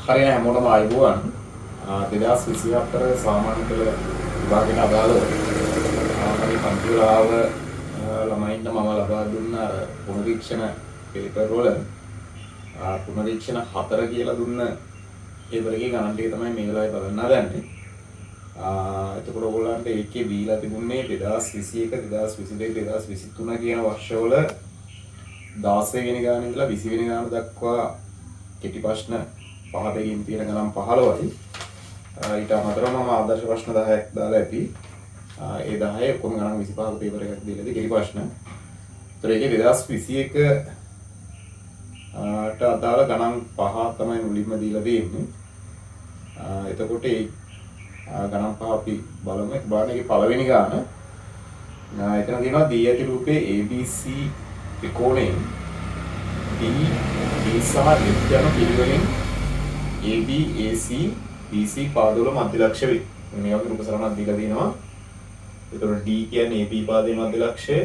හරියට හැමෝටම ආයුබෝවන් 2024 සාමාන්‍ය පෙළ විභාගයට අදාළව මගේ පන්තිවල ළමයින්ට මම ලබා දුන්න පුනරීක්ෂණ පේපර් වල පුනරීක්ෂණ 4 කියලා දුන්න ඒවලගේ ගණන් ටික තමයි මේ වෙලාවේ බලන්න හදන්නේ. එතකොට ඔයගොල්ලන්ට ඒකේ දීලා තිබුණේ 2021 2022 2023 කියන වර්ෂවල 16 වෙනි ගාන ඉඳලා 20 වෙනි ගාන දක්වා කෙටි ප්‍රශ්න 5කින් තියෙන ගණන් 15යි. ඊට අමතරව මම ආදර්ශ ප්‍රශ්න 10ක් දාලා ඇති. ඒ 10 ඔක්කොම ගණන් 25ක පේපර් එකක් දීලාද කෙටි ප්‍රශ්න. ඒතර ඒකේ 2021 ට අදාළ ගණන් 5 තමයි මුලින්ම දීලා තියෙන්නේ. එතකොට ඒ ගණන් 5 අපි බලමු. බලන්නේ පළවෙනි ගාන. එතන තියෙනවා දී ඇති රූපයේ ABC ත්‍රිකෝණයෙන් D සහ F යන පිළිවෙලින් AB AC BC පාදවල මධ්‍ය ලක්ෂ වේ. මේ වගේ රූප සරණක් දීලා දිනවා. ඒතකොට D කියන්නේ AB පාදයේ මධ්‍ය ලක්ෂය,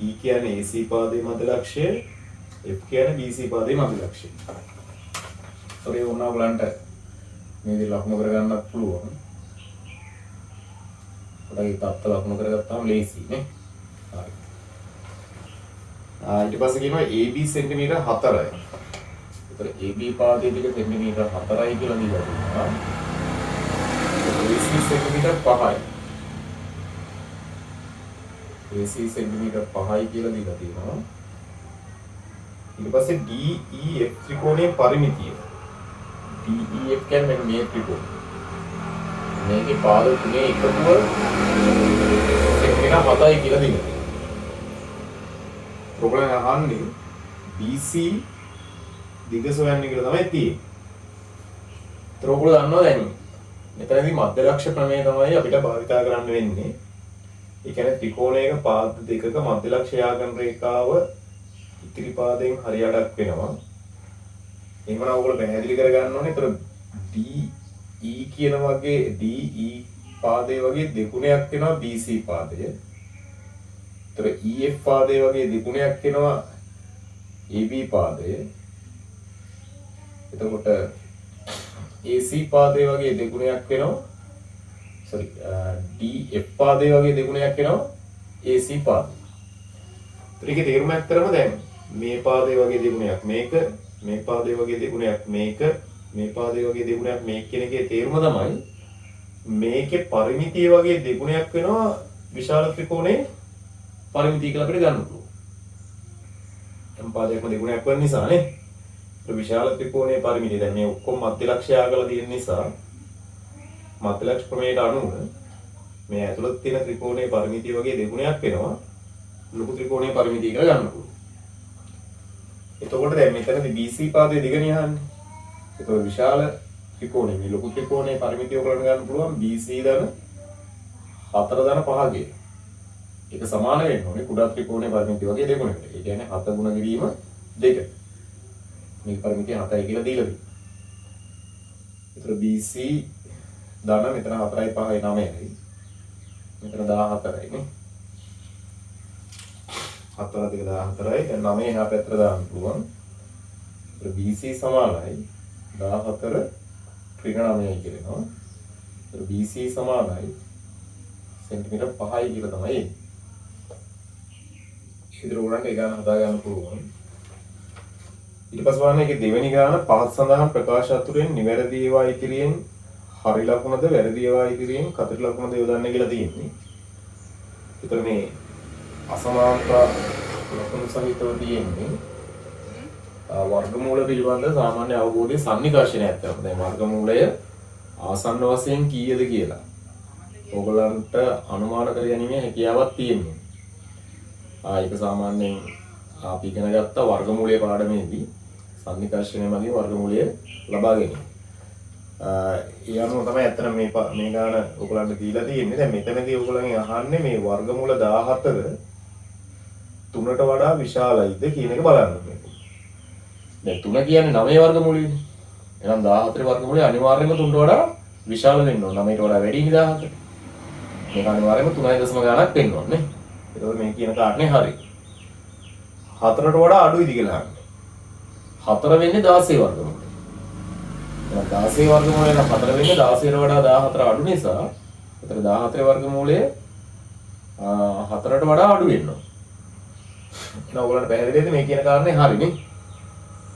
E කියන්නේ AC පාදයේ මධ්‍ය ලක්ෂය, F කියන්නේ BC පාදයේ මධ්‍ය ලක්ෂය. ඒ වුණා බලන්න මේ දේ ලකුණු කරගන්නත් පුළුවන්. පොඩ්ඩක් තාත්ත ලකුණු කරගත්තාම ලේසි නේ. හරි. ඊට පස්සේ කියනවා AB සෙන්ටිමීටර් 4යි. ඒතර AB පාදයේ දිග සෙන්ටිමීටර් 4යි කියලා දීලා තියෙනවා. AC සෙන්ටිමීටර් 5යි. AC සෙන්ටිමීටර් 5යි කියලා දීලා තියෙනවා. ඊට පස්සේ DEF ත්‍රිකෝණයේ පරිමිතිය. DEF කියන්නේ මේ ත්‍රිකෝණය. මේකේ පාද තුනේ එකතුව සෙන්ටිමීටර් 7යි කියලා දීලා තියෙනවා. ප්‍රොබ්ලම් අහන්නේ BC දිග සොයන්න කියලා තමයි තියෙන්නේ. ඒතර ඔයගොල්ලෝ දන්නවා දැන් මෙතනදී මධ්‍ය ලක්ෂ ප්‍රමේය තමයි අපිට භාවිතා කරන්න වෙන්නේ. ඒ කියන්නේ ත්‍රිකෝණයක පාද දෙකක මධ්‍ය ලක්ෂ යාගන රේඛාව ඉතිරි පාදයෙන් හරියටක් වෙනවා. එහෙනම් ඔයගොල්ලෝ පැහැදිලි කරගන්න ඕනේ. ඒතර DE කියන වගේ DE පාදයේ වගේ දෙගුණයක් වෙනවා BC පාදය. ඒතර EF පාදයේ වගේ දෙගුණයක් වෙනවා AB පාදය. එතකොට AC පාදයේ වගේ දෙගුණයක් වෙනවා DF පාදයේ වගේ දෙගුණයක් වෙනවා AC පාදය. ඒකේ තේරුම ඇත්තරම දැන් මේ පාදයේ වගේ දෙගුණයක් මේක, මේ පාදයේ වගේ දෙගුණයක් මේක, මේ පාදයේ වගේ දෙගුණයක් මේක කියන එකේ තේරුම තමයි මේකේ පරිමිතිය වගේ දෙගුණයක් වෙනවා විශාල ත්‍රිකෝණේ පරිමිතිය කියලා අපිට ගන්න පුළුවන්. එම් පාදයක්ම දෙගුණයක් වෙන නිසා නේ. ඒ විශාල ත්‍රිකෝණයේ පරිමිතිය දැන් මේ ඔක්කොම මධ්‍ය ලක්ෂය ආගලා තියෙන නිසා මධ්‍ය ලක්ෂ ප්‍රමේයට අනුව මේ ඇතුළත තියෙන ත්‍රිකෝණයේ පරිමිතිය වගේ දෙගුණයක් වෙනවා ලොකු ත්‍රිකෝණයේ පරිමිතිය කියලා ගන්න පුළුවන්. එතකොට දැන් මෙතනදී BC පාදයේ දිග නියහන්නේ. ඒතකොට විශාල ත්‍රිකෝණයේ මේ ලොකු ත්‍රිකෝණයේ පරිමිතිය ඔයගලන්ට ගන්න පුළුවන් BC ධන 4 ධන 5 කියලා. ඒක සමාන වෙන්න ඕනේ කුඩා ත්‍රිකෝණයේ පරිමිතිය වගේ දෙගුණයකට. ඒ කියන්නේ 7 ගුණ කිරීම 2. මේක පරිමිතිය 7යි කියලා දීලා තියෙනවා. ඒතර BC ධන මෙතන 4යි 5යි 9යි. මෙතන 14යි නේ. 4 දෙක 14යි. දැන් 9 එහා පැත්තට දාන්න පුළුවන්. ඒතර BC සමානයි 14 ත්‍රිගුණ 9යි කියනවා. ඒතර BC සමානයි සෙන්ටිමීටර් 5යි කියලා තමයි එන්නේ. ඉතින් උගලන්ට ඒ ගාන හදා ගන්න පුළුවන්. ඊට පස්සේ බලන්න ඒකේ දෙවෙනි ගාන පහත් සඳහන් ප්‍රකාශ අතුරෙන් නිවැරදි ඒවා ඉදිරියෙන් හරි ලකුණද වැරදි ඒවා ඉදිරියෙන් කතර ලකුණද යොදන්න කියලා තියෙන්නේ. ඒතර මේ අසමානත ලකුණු සහිතව තියෙන්නේ වර්ගමූල පිළිබඳ සාමාන්‍ය අවබෝධයේ සන්නිකර්ෂණයක් තමයි. දැන් වර්ගමූලය ආසන්න වශයෙන් කීයද කියලා ඕගලන්ට අනුමාන කර ගැනීමේ හැකියාවක් තියෙනවා. ඒක සාමාන්‍යයෙන් අපි ඉගෙන ගත්ත වර්ගමූලයේ පාඩමේදී සන්නිකර්ෂණය මගින් වර්ගමූලය ලබා ගැනීම. ඒ අනුව තමයි අතන මේ ගාන ඔයගලන්ට දීලා තියෙන්නේ. දැන් මෙතනදී ඔයගලගෙන් අහන්නේ මේ වර්ගමූල 14 3ට වඩා විශාලයිද කියන එක බලන්න. දැන් 3 කියන්නේ 9 වර්ගමූලයනේ. එහෙනම් 14 වර්ගමූලය අනිවාර්යයෙන්ම 3ට වඩා විශාල වෙන්න ඕන. 9ට වඩා වැඩි නේ 14. මේක අනිවාර්යයෙන්ම 3.0 ගණනක් වෙන්න ඕනේ. ඒකෝ මේ කියන කාරණේ හරි. 4ට වඩා අඩුයිද කියලා අහන්නේ. 4 වෙන්නේ 16 වර්ගමූලය. 16 වර්ගමූලය නම් 4 වෙන්නේ 16ට වඩා 14 අඩු නිසා එතන 14 වර්ගමූලය 4ට වඩා අඩු වෙනවා. එහෙනම් ඔයගොල්ලන්ට පැහැදිලිද මේ කියන කාරණේ හරිනේ?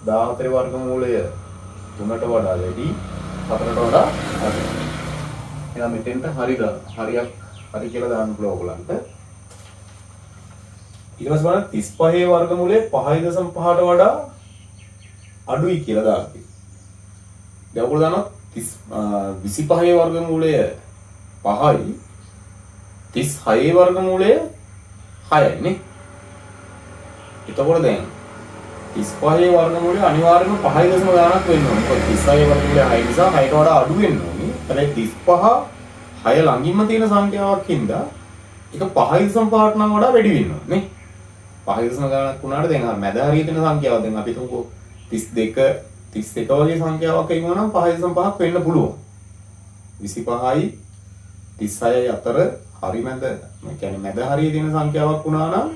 14 වර්ගමූලය 3ට වඩා වැඩි 4ට වඩා අඩු. එහෙනම් මෙතෙන්ට හරිද? හරි කියලා දාන්න පුළුවන් ඔයගොල්ලන්ට. ඊට පස්සේ බලන්න 35 වර්ගමූලය 5.5ට වඩා අඩුයි කියලා දාන්න. දැන් ඔයගොල්ලෝ දන්නවා 25 වර්ගමූලය 5යි 36 වර්ගමූලය 6යි නේ. එතකොට දැන් 35 වර්ගමූලය අනිවාර්යයෙන්ම 5 ගානක් වෙන්න ඕනේ. මොකද 36 වර්ගමූලය 6 නිසා 6ට වඩා අඩු වෙන්න ඕනේ. හැබැයි 35 6 ළඟින්ම තියෙන සංඛ්‍යාවක් හින්දා ඒක 5.5ට නම් වඩා වැඩි වෙන්න ඕනේ නේ. 5 ගානක් වුණාට දැන් අර මැද හරිය තියෙන සංඛ්‍යාව දැන් අපි තුමුකෝ 32 වගේ සංඛ්‍යාවක් එක්වම නම් 5.5ක් වෙන්න පුළුවන්. 25යි 36යි අතර හරි මැද, ඒ කියන්නේ මැද හරිය තියෙන සංඛ්‍යාවක් වුණා නම්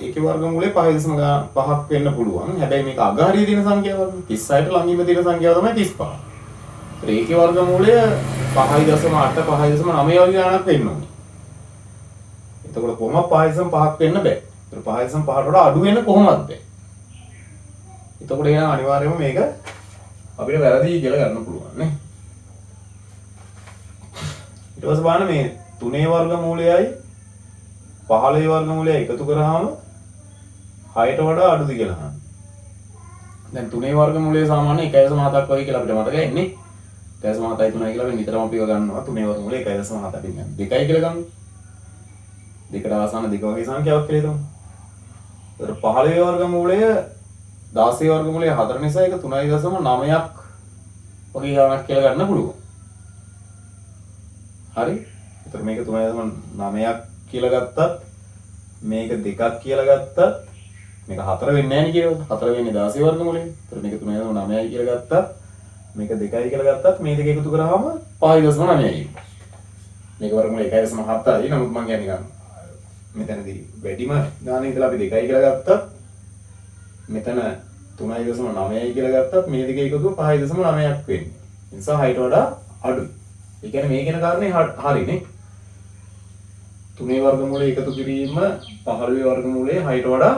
ඒකේ වර්ගමූලය 5.5ක් වෙන්න පුළුවන්. හැබැයි මේක අග හරිය තියෙන සංඛ්‍යාවක් 36ට ළඟින්ම තියෙන සංඛ්‍යාව තමයි 35. ඒකේ වර්ගමූලය 5.8 5.9 වගේ ගණනක් වෙන්න ඕනේ. එතකොට කොහොමද 5.5ක් වෙන්න බෑ. ඒතර 5.5ට වඩා අඩු වෙන්න කොහොමද බෑ. එතකොට එහෙනම් අනිවාර්යයෙන්ම මේක අපිට වැරදි කියලා ගන්න පුළුවන් නේ. ඊට පස්සේ බලන්න මේ 3 වර්ගමූලයයි 15 වර්ගමූලයයි එකතු කරාම 6ට වඩා අඩුද කියලා අහන්න. දැන් 3 වර්ගමූලය සාමාන්‍ය 1.7ක් වගේ කියලා අපිට මතකයි ඉන්නේ. 1.7යි 3යි කියලා අපි නිතරම අපිව ගන්නවා. 3 වර්ගමූලය 1.7 අඩින් ගන්න. 2යි කියලා ගමු. 2ට ආසන්න 2 වගේ සංඛ්‍යාවක් කියලා හිතමු. ඒතර 15 වර්ගමූලය 16 වර්ගමූලය 4 නිසා ඒක 3.9ක් වගේ ගණනක් කියලා ගන්න පුළුවන්. හරි. ඒතර මේක 3.9ක් කියලා ගත්තත් මේක 2ක් කියලා ගත්තත් මේක 4 වෙන්නේ නැහැ නේ කියලා. 4 වෙන්නේ 16 වර්ගමූලය. ඒතර මේක 3.9යි කියලා ගත්තත් මේක 2යි කියලා ගත්තත් මේ දෙක එකතු කරාම 5.9යි. මේක වර්ගමූලය 1.7යි. නමුත් මම කියන්නේ ගන්න. මෙතනදී වැඩිම ගානේ ඉඳලා අපි 2යි කියලා ගත්තත් මෙතන 3.9යි කියලා ගත්තත් මේ දෙක එකතුව 5.9ක් වෙන්නේ. ඒ නිසා 6ට වඩා අඩුයි. ඒ කියන්නේ මේ කියන කාරණේ හරිනේ. 3 වර්ගමූලය එකතු කිරීම 15 වර්ගමූලයේ 6ට වඩා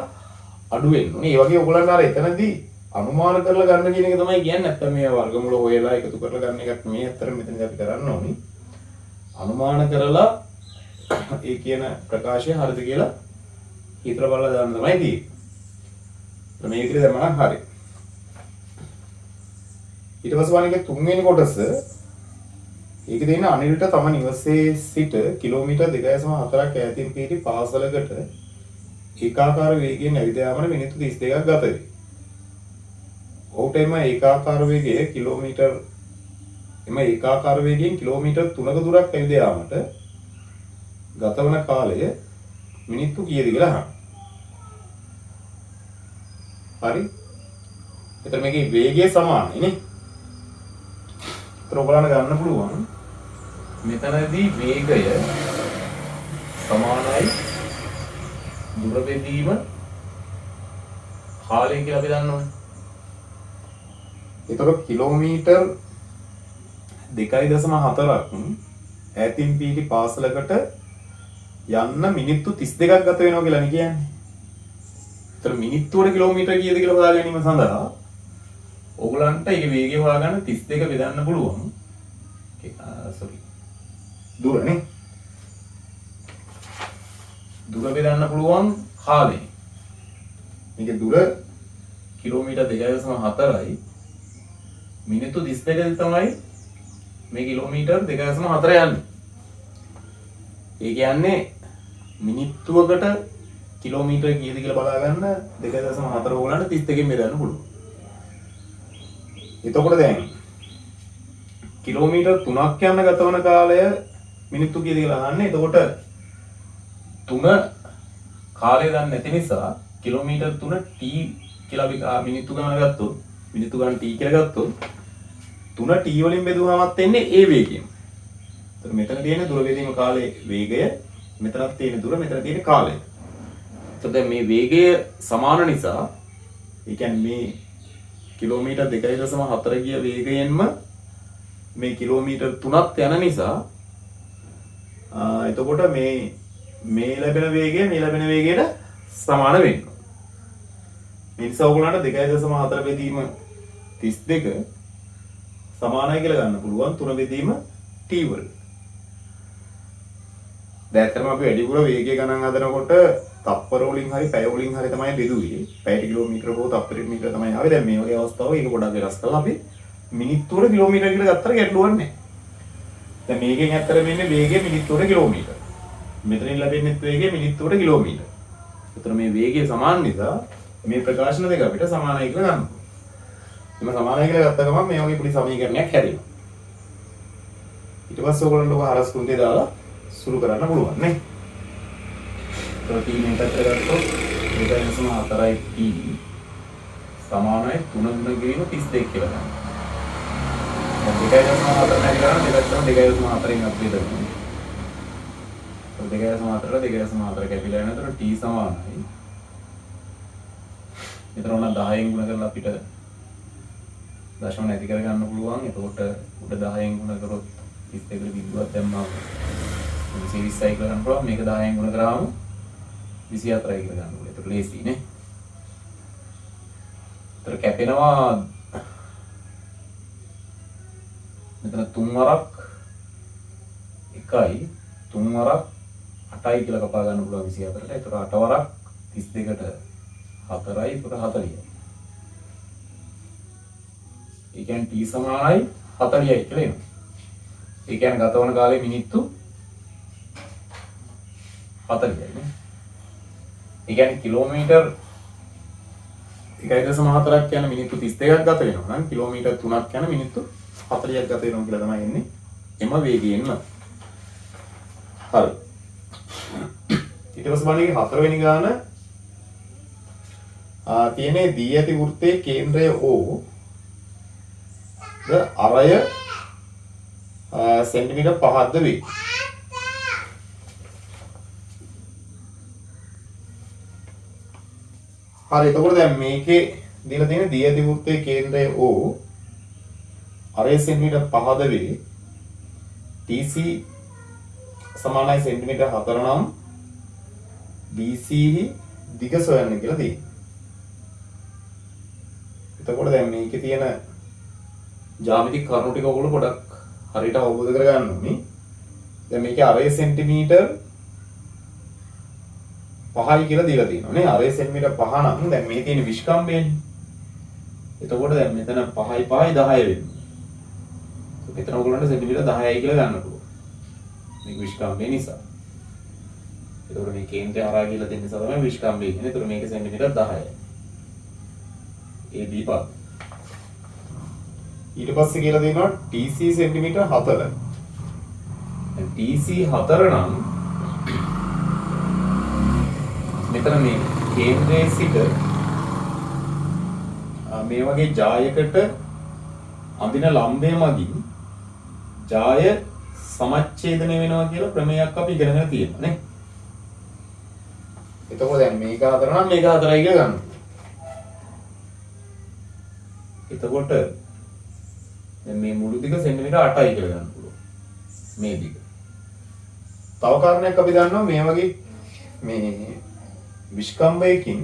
අඩු වෙන්න ඕනේ. ඒ වගේ ඔයගොල්ලන් අර එතනදී අනුමාන කරලා ගන්න කියන එක තමයි කියන්නේ. නැත්තම් මේ වර්ගමූල හොයලා එකතු කරලා ගන්න එකක් මේ අතර මෙතනදී අපි කරන්න ඕනේ. අනුමාන කරලා ඒ කියන ප්‍රකාශය හරිද කියලා හිතලා බලලා දාන්න තමයි තියෙන්නේ. මේ විදිහට දැම්මම හරි. ඊට පස්සේ වань තුන්වෙනි කොටස ඒකේ තියෙන අනිල්ට තම නිවසේ සිට කිලෝමීටර් 2.4ක් ඈතින් පිහිටි පාසලකට ඒකාකාර වේගයෙන් ඇවිද යාමට මිනිත්තු 32ක් ගත වේ. ඔහුට එම ඒකාකාර වේගයෙන් කිලෝමීටර් 3ක දුරක් ඇවිද යාමට ගතවන කාලය මිනිත්තු කීයද කියලා අහන්න. හරි. එතන මේකේ වේගය සමානයි නේ. ඒතර ඔයගලන්ට ගන්න පුළුවන් මෙතනදී වේගය සමානයි දුර බෙදීම කාලය කියලා අපි දන්නවනේ. ඒතර කිලෝමීටර් 2.4ක් ඈතින් පිහිටි පාසලකට යන්න මිනිත්තු 32ක් ගත වෙනවා කියලා නේ කියන්නේ. ඒතර මිනිත්තුවට කිලෝමීටර කීයද කියලා හොයා ගැනීම සඳහා ඕගලන්ට ඒකේ වේගය හොයාගන්න 32 බෙදන්න පුළුවන්. දුරනේ. දුර බෙදන්න පුළුවන් කාලේ. මේකේ දුර කිලෝමීටර් 2.4යි මිනිත්තු 32ද තමයි මේ කිලෝමීටර් 2.4 යන්නේ. ඒ කියන්නේ මිනිත්තුවකට කිලෝමීටර කීයද කියලා බලා ගන්න 2.4 ඕගලන්ට 32කින් බෙදන්න පුළුවන්. එතකොට දැන් කිලෝමීටර් 3ක් යන ගතවන කාලය මිනිත්තු කීයද කියලා අහන්නේ. එතකොට 3 කාලය දන්නේ නැති නිසා කිලෝමීටර් 3 t කියලා අපි මිනිත්තු ගණන ගත්තොත් මිනිත්තු ගණන t කියලා ගත්තොත් 3 t වලින් බෙදුවාමත් එන්නේ ඒ වේගයෙන්. එතකොට මෙතන තියෙන දුර බෙදීම කාලයේ වේගය, මෙතනත් තියෙන දුර, මෙතන තියෙන කාලය. එතකොට දැන් මේ වේගය සමාන නිසා ඒ කියන්නේ මේ කිලෝමීටර් 2.4 ගිය වේගයෙන්ම මේ කිලෝමීටර් 3ක් යන නිසා එතකොට මේ ලැබෙන වේගය මේ ලැබෙන වේගයට සමාන වෙන්න ඕන. මේ නිසා ඔයගොල්ලන්ට 2.4 බෙදීම 32 සමානයි කියලා ගන්න පුළුවන් 3 බෙදීම t වලට. දැන් අපි වැඩිපුර වේගය ගණන් හදනකොට තප්පර වලින් හරි පැය වලින් හරි තමයි බෙදුවේ. පැයට කිලෝමීටර හෝ තප්පරයට මීටර තමයි ආවේ. දැන් මේ වගේ අවස්ථාවක ඒක ගොඩක් වෙනස් කරලා අපි මිනිත්තුවට කිලෝමීටර කියලා ගත්තට ගැටලුවක් නැහැ. දැන් මේකෙන් ඇත්තට මෙන්නේ වේගය මිනිත්තුවට කිලෝමීටර. මෙතනින් ලැබෙන්නේ වේගය මිනිත්තුවට කිලෝමීටර. ඒතර මේ වේගය සමාන නිසා මේ ප්‍රකාශන දෙක අපිට සමානයි කියලා ගන්න. එම සමානයි කියලා ගත්ත ගමන් මේ වගේ පොඩි සමීකරණයක් හැදෙනවා. ඊට පස්සේ ඔයගොල්ලන්ට ඔක හරස් කුන්දේ දාලා සුළු කරන්න පුළුවන් නේ. ඒතර t මෙතන ගත්තොත් 2.4යි t සමානයි 3 ගිරීම 32 කියලා ගන්න. දැන් 2.4 නැති කරා 2.4න් අපි දෙනවා. 2.4 කැපිලා යන අතර t සමානයි. මෙතන උන 10න් ගුණ කරලා අපිට දශම නැති කර ගන්න පුළුවන්. එතකොට උඩ 10න් ගුණ කරොත් 32 බිඳුවක් දැම්මම 20යි කියලා ගන්න පුළුවන්. මේක 10න් ගුණ කරාම 24යි කියලා ගන්න ඕනේ. ඒක ලේසි නේ. ඒතර කැපෙනවා මෙතන 3 වරක් 1යි 3 වරක් 8යි කියලා කපා ගන්න පුළුවන් 24ට. ඒතර 8 වරක් 32ට 4යි ඒතර 40යි. ඒ කියන්නේ t සමානයි 40යි කියලා එනවා. ඒ කියන්නේ ගතවන කාලේ මිනිත්තු 40යි නේ. ඒ කියන්නේ කිලෝමීටර් 1.4ක් යන මිනිත්තු 32ක් ගත වෙනවා නම් කිලෝමීටර් 3ක් යන මිනිත්තු 40ක් ගත වෙනවා කියලා තමයි එන්නේ. එම වේගයෙන්ම. හරි. ඊට පස්සේ බලන්නේ හතරවෙනි ගාන තියෙන්නේ දී ඇති වෘත්තයේ කේන්ද්‍රය O ද අරය සෙන්ටිමීටර් 5ක්ද වේ. හරි එතකොට දැන් මේකේ දීලා තියෙන දී ඇති වෘත්තයේ කේන්ද්‍රය O අරය සෙන්ටිමීටර් 5ද වේ. TC සමානයි සෙන්ටිමීටර් 4 නම් BC දිග සොයන්න කියලා තියෙනවා. එතකොට දැන් මේකේ තියෙන ජ්‍යාමිතික කරුණු ටික ඔයගොල්ලෝ පොඩක් හරියට අවබෝධ කරගන්න ඕනේ. දැන් මේකේ අරය සෙන්ටිමීටර් 5යි කියලා දීලා තියෙනවා නේ. අරය සෙන්ටිමීටර් 5 නම් දැන් මේ තියෙන විස්කම්භයනේ. එතකොට දැන් මෙතන 5යි 5යි 10 වෙන්නේ. මෙතන ඔයගොල්ලන්ට සෙන්ටිමීටර් 10යි කියලා ගන්න පුළුවන්. මේක විස්කම්භය නිසා. එතකොට මේ කේන්ද්‍රය හරහා කියලා දෙන්න නිසා තමයි විස්කම්භය කියන්නේ. එතකොට මේක සෙන්ටිමීටර් 10යි. AB පද. ඊට පස්සේ කියලා දෙනවා TC සෙන්ටිමීටර් 4. දැන් TC 4 නම් මෙතන මේ කේන්ද්‍රයේ සිට මේ වගේ ජායකට අඳින ලම්බය මගින් ජාය සමච්ඡේදනය වෙනවා කියලා ප්‍රමේයක් අපි ඉගෙනගෙන තියෙනවා නේ. එතකොට දැන් මේක 4 නම් මේක 4යි කියලා ගන්න. එතකොට දැන් මේ මුළු දිග සෙන්ටිමීටර් 8යි කියලා ගන්න පුළුවන්. මේ දිග. තව කාරණයක් අපි දන්නවා මේ වගේ මේ විස්කම්භයකින්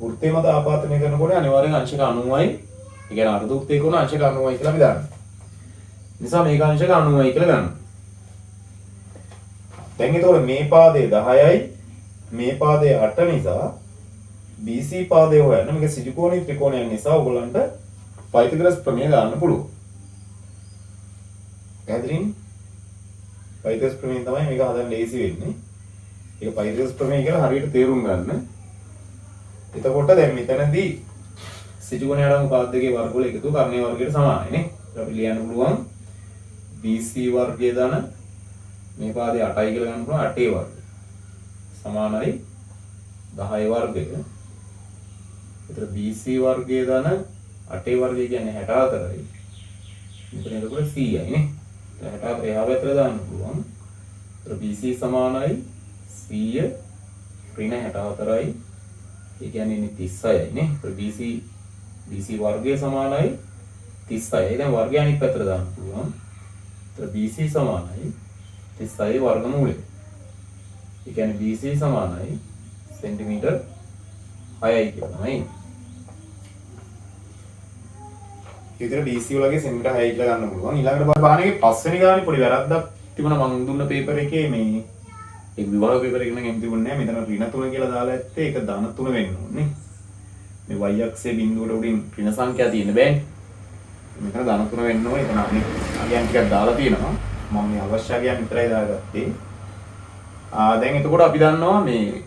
වෘත්තය මත ආපාතනය කරනකොට අනිවාර්යෙන් අංශක 90යි. ඒ කියන්නේ අර්ධ වෘත්තයක උන අංශක 90යි කියලා අපි දන්නවා. නිසා මේක අංශක 90යි කියලා ගන්න. දැන් ඒතකොට මේ පාදයේ 10යි මේ පාදයේ 8 නිසා BC පාදය හොයන්න මේක සිජුකෝණී ත්‍රිකෝණයක් නිසා ඔයගොල්ලන්ට පයිතගොරස් ප්‍රමේය ගන්න පුළුවන්. පැහැදිලිනේ? පයිතගොරස් ප්‍රමේය තමයි මේක හදන්න ලේසි වෙන්නේ. ඒක පයිතගොරස් ප්‍රමේය කියලා හරියට තේරුම් ගන්න. එතකොට දැන් මෙතනදී සිජුකෝණයට උපාද්දකයේ වර්ගවල එකතු කර්ණයේ වර්ගයට සමානයි නේ. අපි ලියන්න පුළුවන් BC වර්ගය දන මේ පාදේ 8යි කියලා ගන්න පුළුවන් 8 වර්ගය සමානයි 10 වර්ගය. ඒතර BC වර්ගය දන 8 වර්ගය කියන්නේ 64යි. මෙතන එතකොට 100යි නේ. 64 එහා පැත්තට දාන්න පුළුවන්. ඒතර BC සමානයි 100 ඍණ 64යි. ඒ කියන්නේ 36යි නේ. ඒතර BC BC වර්ගය සමානයි 36. දැන් වර්ගය අනිත් පැත්තට දාන්න පුළුවන්. ඒතර BC සමානයි 36 වර්ගමූලය. ඒ කියන්නේ BC සමානයි සෙන්ටිමීටර් 6යි කියලා නේද? ඊතර BC වලගේ සෙන්ටිමීටර් 6යි කියලා ගන්න පුළුවන්. ඊළඟට බලන්න එකේ පස්වෙනි ගානේ පොඩි වැරද්දක් තිබුණා මම දුන්න පේපර් එකේ මේ ඒ විභාග පේපර් එක නම් එම් තිබුණේ නැහැ. මෙතන ඍණ 3 කියලා දාලා ඇත්තේ ඒක ධන 3 වෙන්න ඕනේ. මේ y අක්ෂයේ බිඳුවට උඩින් ඍණ සංඛ්‍යා තියෙන්න බෑනේ. මෙතන ධන 3 වෙන්න ඕනේ. එතන අගයන් ටිකක් දාලා තියෙනවා. මම මේ අවශ්‍ය අගයන් විතරයි දාගත්තේ. දැන් එතකොට අපි දන්නවා මේ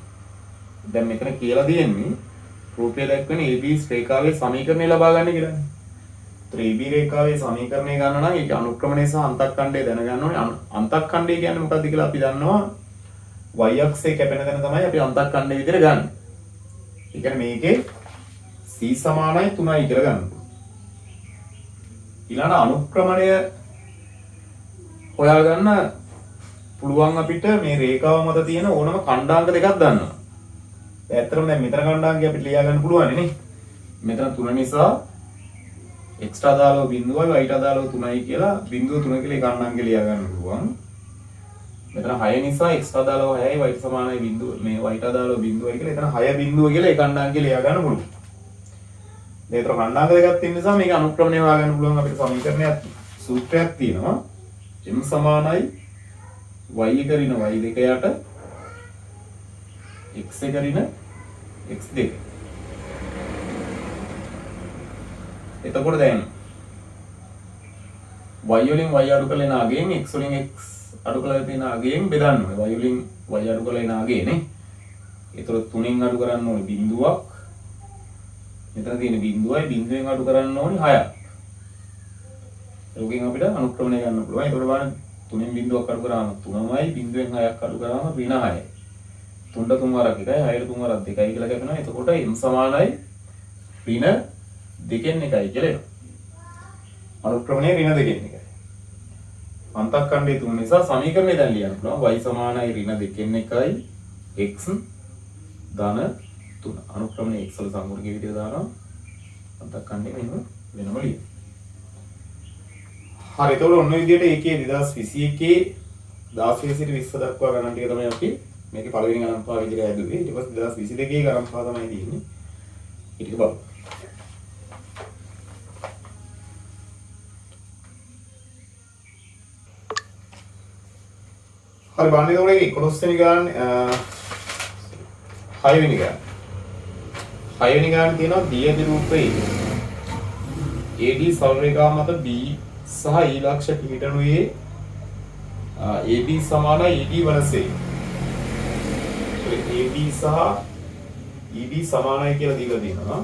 දැන් මෙතන කියලා තියෙන්නේ රූපය දැක්වෙන AB රේඛාවේ සමීකරණය ලබා ගන්න කියලානේ. ඒතර AB රේඛාවේ සමීකරණය ගන්න නම් ඒක අනුක්‍රමණය සහ අන්තක්ඛණ්ඩය දැනගන්න ඕනේ. අන්තක්ඛණ්ඩය කියන්නේ මොකක්ද කියලා අපි දන්නවා. y අක්ෂයේ කැපෙන තැන තමයි අපි අන්තක්ඛණ්ඩය විදිහට ගන්න. ඒ කියන්නේ මේකේ c සමානයි 3යි කියලා ගන්න. ඊළඟ අනුක්‍රමණය හොයාගන්න පුළුවන් අපිට මේ රේඛාව මත තියෙන ඕනම ඛණ්ඩාංක දෙකක් දන්නවා. ඇත්තටම දැන් මෙතන ඛණ්ඩාංකය අපිට ලියා ගන්න පුළුවන් නේ. මෙතන 3 නිසා x අදාළව බිඳුවයි y අදාළව 3යි කියලා බිඳුව 3 කියලා ඒ ඛණ්ඩාංකය ලියා ගන්න පුළුවන්. මෙතන 6 නිසා x අදාළව 6යි y සමානයි බිඳුව මේ y අදාළව බිඳුවයි කියලා එතන 6 බිඳුව කියලා ඒ ඛණ්ඩාංකය ලියා ගන්න පුළුවන්. මේතර ඛණ්ඩාංක දෙකක් තියෙන නිසා මේක අනුක්‍රමණය හොයාගන්න පුළුවන් අපිට සමීකරණයක් සූත්‍රයක් තියෙනවා. m සමානයි y එක ඍණ y දෙක යට x එක ඍණ x දෙක. එතකොට දැන් y වලින් y අඩු කරලා එන අගයෙන් x වලින් x අඩු කරලා තියෙන අගයෙන් බෙදන්න ඕනේ. y වලින් y අඩු කරලා එන අගේ නේ. ඒතර 3න් අඩු කරන්න ඕනේ බිඳුවක්. මෙතන තියෙන බිඳුවයි බිඳුවෙන් අඩු කරන්න ඕනේ 6ක්. ඒකෙන් අපිට අනුක්‍රමණය ගන්න පුළුවන්. ඒතකොට බලන්න 3න් බිඳුවක් අඩු කරාම 3යි බිඳුවෙන් 6ක් අඩු කරාම ඍණ 6යි. 3ට 3 වරක් 1යි 6ට 3 වරක් 2යි කියලා කියනවා. එතකොට m සමානයි ඍණ 2න් 1යි කියලා එනවා. අනුක්‍රමණය ඍණ 2න් 1යි. අන්තක්ඛණ්ඩය 3 නිසා සමීකරණය දැන් ලියන්න පුළුවන්. y සමානයි ඍණ 2න් 1යි x ධන 3. අනුක්‍රමණය x වල සම්මුතිය විදිහට දානවා. අන්තක්ඛණ්ඩය මෙහෙම වෙනම ලියන්න. හරි එතකොට ඔන්න විදිහට ඒකේ 2021 16 සිට 20 දක්වා ගණන් ටික තමයි අපි මේකේ පළවෙනි ගණන් පහ විදිහට හැදුවේ. ඊට පස්සේ 2022 ගණන් පහ තමයි තියෙන්නේ. ඊට බලමු. හරි බලන්න එතකොට ඒක 11 වෙනි ගණන් 6 වෙනි ගණන්. 6 වෙනි ගණන් තියෙනවා දියදි රූපේ AD සරල රේඛාව මත B සහ E ලක්ෂ පිහිටනුයේ AB සමාන ED වනසේ. AB සහ ED සමානයි කියලා දීලා තියෙනවා.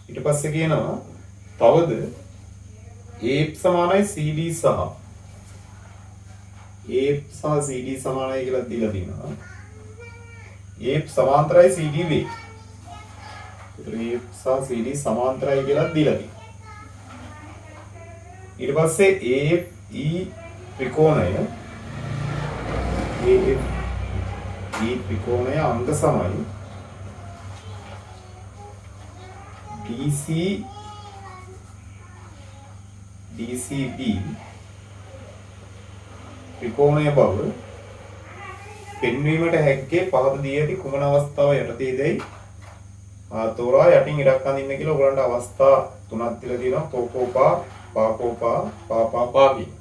ඊට පස්සේ කියනවා තවද AB සමානයි CD සහ AB සහ CD සමානයි කියලා දීලා තියෙනවා. AB සමාන්තරයි CD වේ. AB සහ CD සමාන්තරයි කියලා දීලා තියෙනවා. ඊට පස්සේ AFE ත්‍රිකෝණය AFE ත්‍රිකෝණය අංග සමයි DCB ත්‍රිකෝණය බව පෙන්වීමට හැක්කේ පහත දී ඇති කුමන අවස්ථාව යටතේදයි තෝරා යටින් ඉරක් අඳින්න කියලා ඔයගලන්ට අවස්ථා තුනක් දීලා තියෙනවා. තෝකෝපා පාකෝපා පාපා කියන.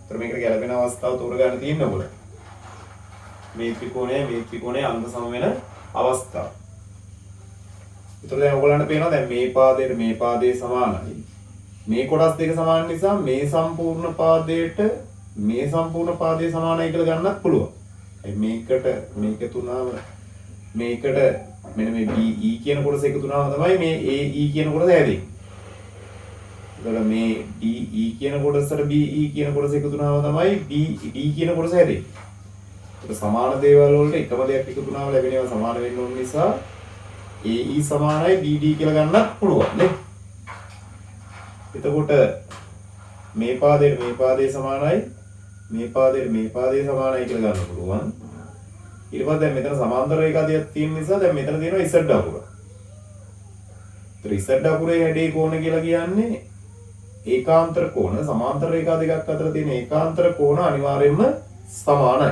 ඒතර මේකට ගැළපෙන අවස්ථාව තෝරගන්න තියෙන්නේ ඔයගොල්ලෝ. මේ ත්‍රිකෝණය අංග සම වෙන අවස්ථාව. ඒතර දැන් ඔයගලන්ට පේනවා දැන් මේ පාදයේ සමානයි. මේ කොටස් දෙක සමාන නිසා මේ සම්පූර්ණ පාදයට මේ සම්පූර්ණ පාදයේ සමානයි කියලා ගන්නත් පුළුවන්. මේක තුනම මේකට මෙන්න මේ BE කියන කොටස එකතු වුණාම තමයි මේ AE කියන කොටස හැදෙන්නේ. එතකොට මේ DE කියන කොටසට BE කියන කොටස එකතු වුණාම තමයි BD කියන කොටස හැදෙන්නේ. ඒක සමාන දේවල් වලට එකම දෙයක් එකතු වුණාම ලැබෙන ඒවා සමාන වෙන්න ඕන නිසා AE සමානයි BD කියලා ගන්නත් පුළුවන් නේ. එතකොට මේ පාදයේ සමානයි මේ පාදයේ සමානයි කියලා ගන්න පුළුවන්. ඊට පස්සේ දැන් මෙතන සමාන්තර රේඛා දෙකක් තියෙන නිසා දැන් මෙතන තියෙනවා Z අකුර. Z අකුරේ හැඩේ කෝණ කියලා කියන්නේ ඒකාන්තර කෝණ. සමාන්තර රේඛා දෙකක් අතර තියෙන ඒකාන්තර කෝණ අනිවාර්යයෙන්ම සමානයි.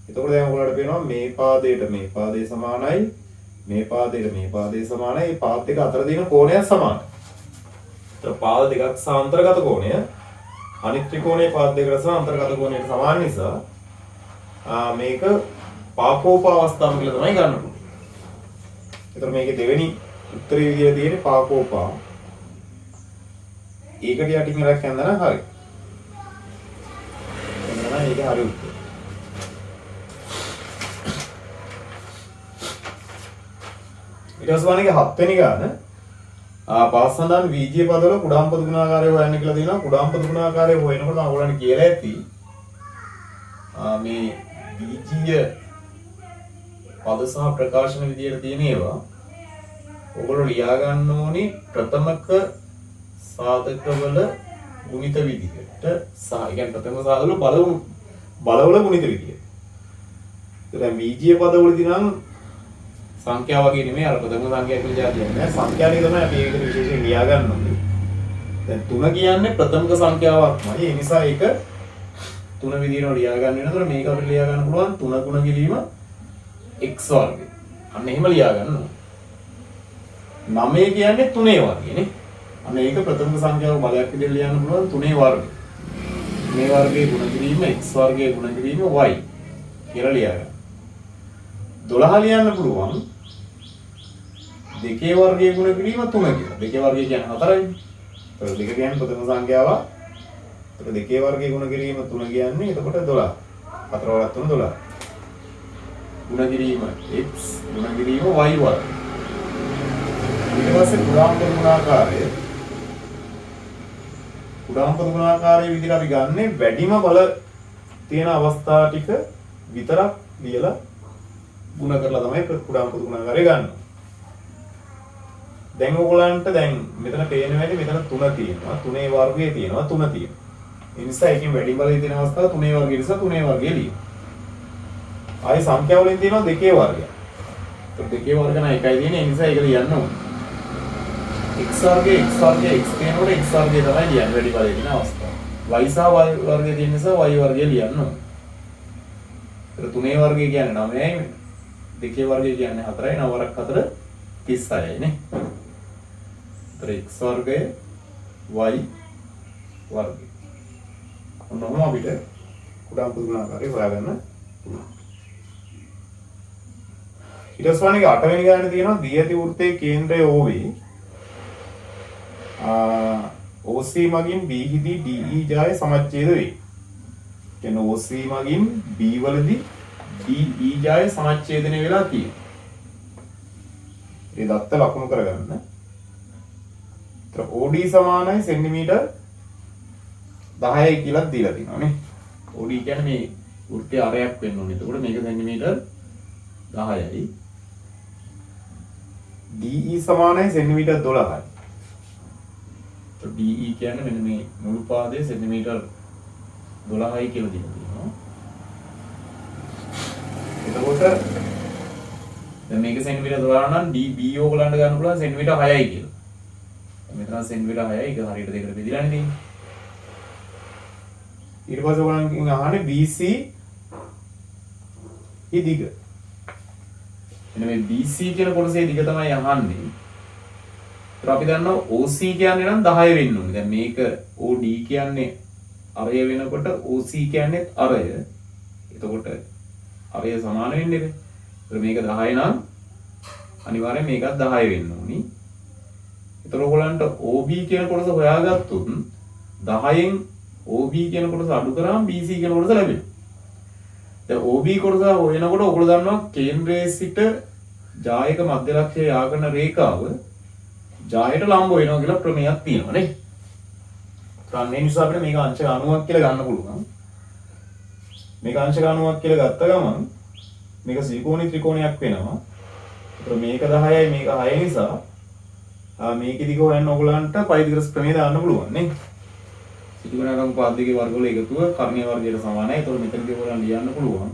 එතකොට දැන් ඔයාලට පේනවා මේ පාදයට මේ පාදේ සමානයි, මේ පාදයට මේ පාදේ සමානයි. මේ පාද දෙක අතර තියෙන කෝණයක් සමානයි. ඒතර පාද දෙකක් සාන්තරගත කෝණය අනිත් ත්‍රිකෝණයේ පාද දෙකට සහ අන්තර්ගත කෝණයට සමාන නිසා මේක පාකෝප අවස්ථාව කියලා තමයි ගන්න පුළුවන්. ඒතර මේකේ දෙවෙනි උත්තරේ විදියට තියෙන්නේ පාකෝපා. ඒකට යටින් ඉලක්ක යනවා හරි. එන්න ඒක හරි උත්තර. ඊට පස්සේ වණේගේ 7 වෙනි ගාන පාස්සඳන් වීජීය පදවල කුඩාම් පද ගුණාකාරය හොයන්න කියලා දෙනවා. කුඩාම් පද ගුණාකාරය හොයනකොට ඔයගොල්ලන්ට කියලා ඇති මේ වීජීය පද සහ ප්‍රකාශන විදියට තියෙන ඒවා ඔයගොල්ලෝ ලියා ගන්න ඕනේ ප්‍රථමක සාධකවල ගුණිත විදියට සහ කියන්නේ ප්‍රථම සාධකවල බලවල ගුණිත විදියට. දැන් වීජීය පදවලදී නම් සංඛ්‍යාව වගේ නෙමෙයි අර ප්‍රථම සංඛ්‍යා කියලා જાතියක් නෑ. සංඛ්‍යාවේ තමයි අපි ඒකට විශේෂයෙන් ලියා ගන්න ඕනේ. දැන් 3 කියන්නේ ප්‍රථමක සංඛ්‍යාවක්මයි. ඒ නිසා ඒක 3 විදිහට ලියා ගන්න වෙනකොට මේක අපිට ලියා ගන්න පුළුවන් 3 ගුණ කිරීම x වර්ගය. අන්න එහෙම ලියා ගන්න ඕනේ. 9 කියන්නේ 3 වර්ගයනේ. අන්න ඒක ප්‍රථමක සංඛ්‍යාව බලයක් විදිහට ලියන්න පුළුවන් 3 වර්ගය. මේ වර්ගයේ ගුණ කිරීම x වර්ගයේ ගුණ කිරීම y කියලා ලියා ගන්න. 12 ලියන්න පුළුවන් දෙකේ වර්ගයේ ගුණ කිරීම 3 කියලා. දෙකේ වර්ගය කියන්නේ 4යි. ඒතකොට දෙක කියන්නේ ප්‍රථම සංඛ්‍යාව. ඒතකොට දෙකේ වර්ගයේ ගුණ කිරීම 3 කියන්නේ එතකොට 12. 4 වරක් 3 12. ගුණ කිරීම x ගුණ කිරීම y වර්ගය. ඊට පස්සේ කුඩාම් පද ගුණාකාරයේ විදිහට අපි ගන්නේ වැඩිම බල තියෙන අවස්ථා ටික විතරක් ලියලා ගුණ කරලා තමයි කුඩාම් පද ගුණාකාරය ගන්න. දැන් ඔයගොල්ලන්ට දැන් මෙතන පේන වැඩි මෙතන 3 තියෙනවා. 3 වර්ගයේ තියෙනවා 3 තියෙනවා. ඒ නිසා එකකින් වැඩි බලය තියෙන අවස්ථාව 3 වර්ගය නිසා 3 වර්ගය ලියනවා. ආයි සංඛ්‍යා වලින් තියෙනවා 2 වර්ගය. ඒත් 2 වර්ග නම් එකයි තියෙන්නේ. ඒ නිසා ඒක ලියන්න ඕනේ. x වර්ගයේ x වර්ගයේ x කියනකොට x වර්ගය තමයි ලියන්නේ වැඩි බලය තියෙන අවස්ථාව. y සහ y වර්ගය තියෙන නිසා y වර්ගය ලියන්න ඕනේ. ඒත් 3 වර්ගය කියන්නේ 9යි. 2 වර්ගය කියන්නේ 4යි. 9 වරක් 4 36යි නේ. x වර්ගය y වර්ගය. ඔන්නෝම අපිට කුඩාම් පද ගුණාකාරය හොයාගන්න පුළුවන්. ඊට පස්සේ 8 වෙනි ගානේ තියෙනවා දී ඇති වෘත්තයේ කේන්ද්‍රය OB. OC මගින් B හිදී DE ජාය සමච්ඡේද වේ. කියන්නේ OC මගින් B වලදී DE ජාය සමච්ඡේදනය වෙලා තියෙනවා. ඒ දත්ත ලකුණු කරගන්න. OD සමානයි සෙන්ටිමීටර් 10යි කියලා දීලා තියෙනවා නේ. OD කියන්නේ මේ වෘත්තයේ අරයක් වෙන්න ඕනේ. එතකොට මේක සෙන්ටිමීටර් 10යි. DE සමානයි සෙන්ටිමීටර් 12යි. DE කියන්නේ මෙන්න මේ මුළු පාදයේ සෙන්ටිමීටර් 12යි කියලා දීලා තියෙනවා. එතකොට දැන් මේක සෙන්ටිමීටර් 12 නම් DB ඕගලන්ට ගන්න පුළුවන් සෙන්ටිමීටර් 6යි කියලා. මෙතන සෙන්ටිමීටර් 6යි ඒක හරියට දෙකට බෙදලානේ තියෙන්නේ. ඊට පස්සේ ඔයගොල්ලන්ගෙන් අහන්නේ BC දිග. එන්න මේ BC කියන කොටසේ දිග තමයි අහන්නේ. ඒත් අපි දන්නවා OC කියන්නේ නම් 10 වෙන්න ඕනේ. දැන් මේක OD කියන්නේ අරය වෙනකොට OC කියන්නේ අරය. එතකොට අරය සමාන වෙන්නේ නේ. ඒත් මේක 10 නම් අනිවාර්යෙන් මේකත් 10 වෙන්න ඕනි. ඒතර ඔයගොල්ලන්ට OB කියන කොටස හොයාගත්තොත් 10න් OB කියන කොටස අඩු කරාම BC කියන කොටස ලැබෙනවා. දැන් OB කොටස හොයනකොට ඔයගොල්ලෝ දන්නවා කේන්ද්‍රයේ සිට ජායක මධ්‍ය ලක්ෂ්‍ය යාකරන රේඛාව ජායට ලම්බ වෙනවා කියලා ප්‍රමේයක් තියෙනවා නේ. ඒ නිසා අපිට මේක අංශ 90ක් කියලා ගන්න පුළුවන්. මේක අංශ 90ක් කියලා ගත්ත ගමන් මේක ත්‍රිකෝණී ත්‍රිකෝණයක් වෙනවා. ඒතර මේක 10යි මේක 6 නිසා මේකෙදි හොයන්න ඕගලන්ට පයිතිග්‍රස් ප්‍රමේය දාන්න පුළුවන් නේ. සිටුගුණාකාර පාද දෙකේ වර්ගවල එකතුව කර්ණීය වර්ගයට සමානයි. ඒතකොට මෙතනදී ඔයගලන් ලියන්න පුළුවන්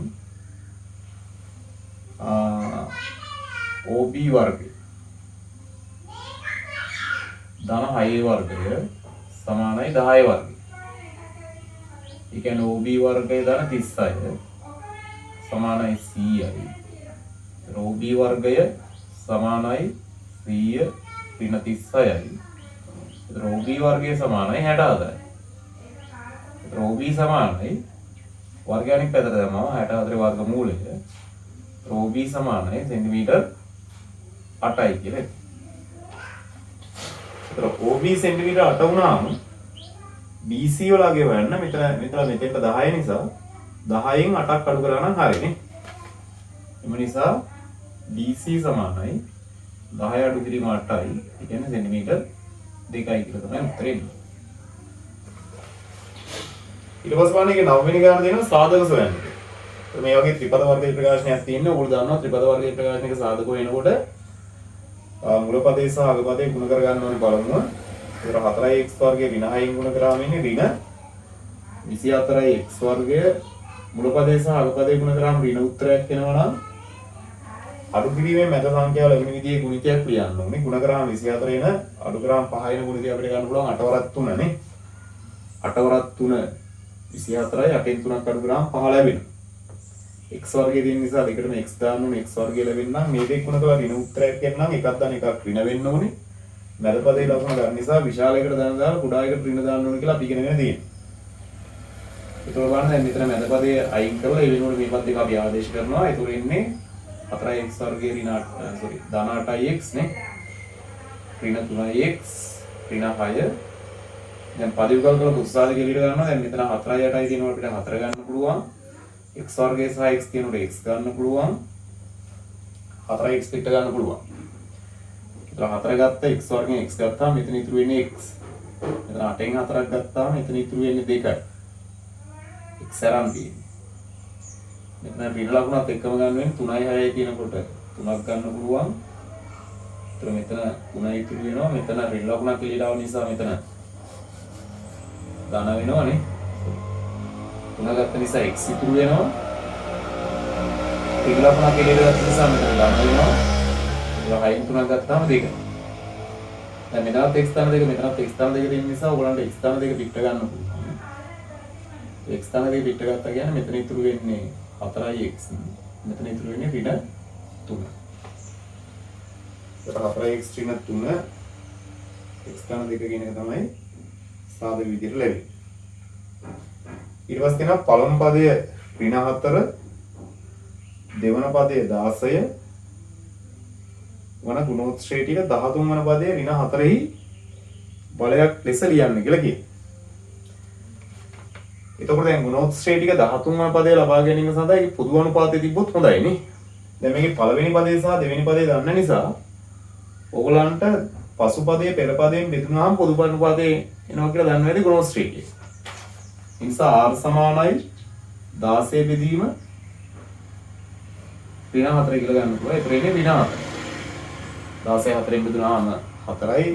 OB වර්ගය ධන 6 වර්ගය සමානයි 10 වර්ගය. ඒ කියන්නේ OB වර්ගය ධන 36 සමානයි 100යි. OB වර්ගය සමානයි 100 ඍණ 36යි. OB වර්ගය සමානයි 64යි. OB සමානයි වර්ගයන්ක් පැත්තට දැම්මම 64 වර්ගමූලය OB සමානයි සෙන්ටිමීටර් 8යි කියලා. ඒතර OB සෙන්ටිමීටර් 8 වුණාම BC වලගේ වෙන්න මෙතෙන්ට 10 නිසා 10න් 8ක් අඩු කරා නම් හරිනේ. එම නිසා BC සමානයි 10 අඩු කිරීම 8යි. ඒ කියන්නේ සෙන්ටිමීටර් 2යි කියලා තමයි උත්තරේ එන්නේ. ඊට පස්සේ බලන්න ඒකේ 9 වෙනි ගාන දෙනවා සාධක සොයන්න. මේ වගේ ත්‍රිපද වර්ගයේ ප්‍රකාශනයක් තියෙනවා. ඔයගොල්ලෝ දන්නවා ත්‍රිපද වර්ගයේ ප්‍රකාශනයක සාධක වෙනකොට මුල පදේ සහ අග පදේ ගුණ කර ගන්න ඕනේ බලමුව. ඒතර 4x වර්ගය ඍණ 6න් ගුණ කරාම ඉන්නේ ඍණ 24x වර්ගය මුල පදේ සහ අග පදේ ගුණ කරාම ඍණ උත්තරයක් එනවා නම් අඩු කිරීමේ මැද සංඛ්‍යාව ලැබෙන විදිහේ ගුණිතයක් ලියන්න ඕනේ. ගුණ කරාම 24 එන අඩු කරාම 5 එන ගුණිතය අපිට ගන්න පුළුවන් 8 වරක් 3 නේ. 8 වරක් 3 24යි 8න් 3ක් අඩු කරාම 5 ලැබෙනවා. x වර්ගයේ තියෙන නිසා දෙකටම x දාන්න ඕනේ. x වර්ගය ලැබෙන්න නම් මේ දෙක ගුණ කරලා ඍණ උත්තරයක් එන්න නම් එකක් දාන්න එකක් ඍණ වෙන්න ඕනේ. මැද පදේ ලකුණ ගන්න නිසා විශාල එකට දාලා කුඩා එකට ඍණ දාන්න ඕනේ කියලා අපි ඉගෙනගෙන තියෙනවා. ඒක බලන්න දැන් මෙතන මැද පදේ අයින් කරලා ඒ වෙනුවට මේ පද දෙක අපි ආදේශ කරනවා. ඒතර ඉන්නේ 4x වර්ගයේ ධන 8x නේ. ඍණ 3x ඍණ 6. දැන් පද විකල්ප කරලා උත්සාහය කෙලියට ගන්නවා. දැන් මෙතන 4යි 8යි තියෙනවා අපිට 4 ගන්න පුළුවන්. x වර්ගය සහ x කියනකොට x ගන්න පුළුවන්. 4x පිට ගන්න පුළුවන්. ඒතර 4 ගත්ත x වර්ගයෙන් x ගත්තාම මෙතන ඉතුරු වෙන්නේ x. මෙතන 8න් 4ක් ගත්තාම මෙතන ඉතුරු වෙන්නේ 2යි. x අරන් තියෙන්නේ. මෙතන ඍණ ලකුණත් එක්කම ගන්න වෙන්නේ 3යි 6යි කියනකොට 3ක් ගන්න පුළුවන්. ඒතර මෙතන 3යි ඉතුරු වෙනවා. මෙතන ඍණ ලකුණක් එළියට නිසා මෙතන ධන වෙනවනේ. 3 ගත්ත නිසා x ඉතුරු වෙනවා. ඍණ ලකුණක් එළියට ගත්ත නිසා මෙතන ධන වෙනවා. ඒක 6න් 3ක් ගත්තාම 2. දැන් මෙතනත් x ධන 2 මෙතනත් x ධන 2 තියෙන නිසා ඔයගලන්ට x ධන 2 පිට ගන්න පුළුවන්. x ධන 2 පිට ගත්තා කියන්නේ මෙතන ඉතුරු වෙන්නේ 4x. මෙතන ඉතුරු වෙන්නේ ඍණ 3. ඒක 4x ඍණ 3 x ධන 2 කියන එක තමයි සාධක විදිහට ලැබෙන්නේ. ඊට පස්සේ තියෙනවා පළමු පදය ඍණ 4 දෙවන පදය 16 වන ගුණෝත්තරය ටික 13 වන පදයේ ඍණ 4ෙහි බලයක් ලෙස ලියන්න කියලා කියනවා. එතකොට දැන් ගුණෝත්තරය ටික 13 වන පදේ ලබා ගැනීම සඳහා ඒක පොදු අනුපාතය තිබ්බොත් හොඳයි නේ. දැන් මේකේ පළවෙනි පදේ සහ දෙවෙනි පදේ දන්න නිසා ඕගලන්ට පසු පදයේ පෙර පදයෙන් බෙදුනහම පොදු අනුපාතේ එනවා කියලා දන්න වෙලදී ගුණෝත්තරය කියනවා. ඒ නිසා r සමානයි 16 බෙදීම ඍණ 4 කියලා ගන්න පුළුවන්. ඒක ඉන්නේ ඍණ 4. 16 4ෙන් බෙදුනහම 4යි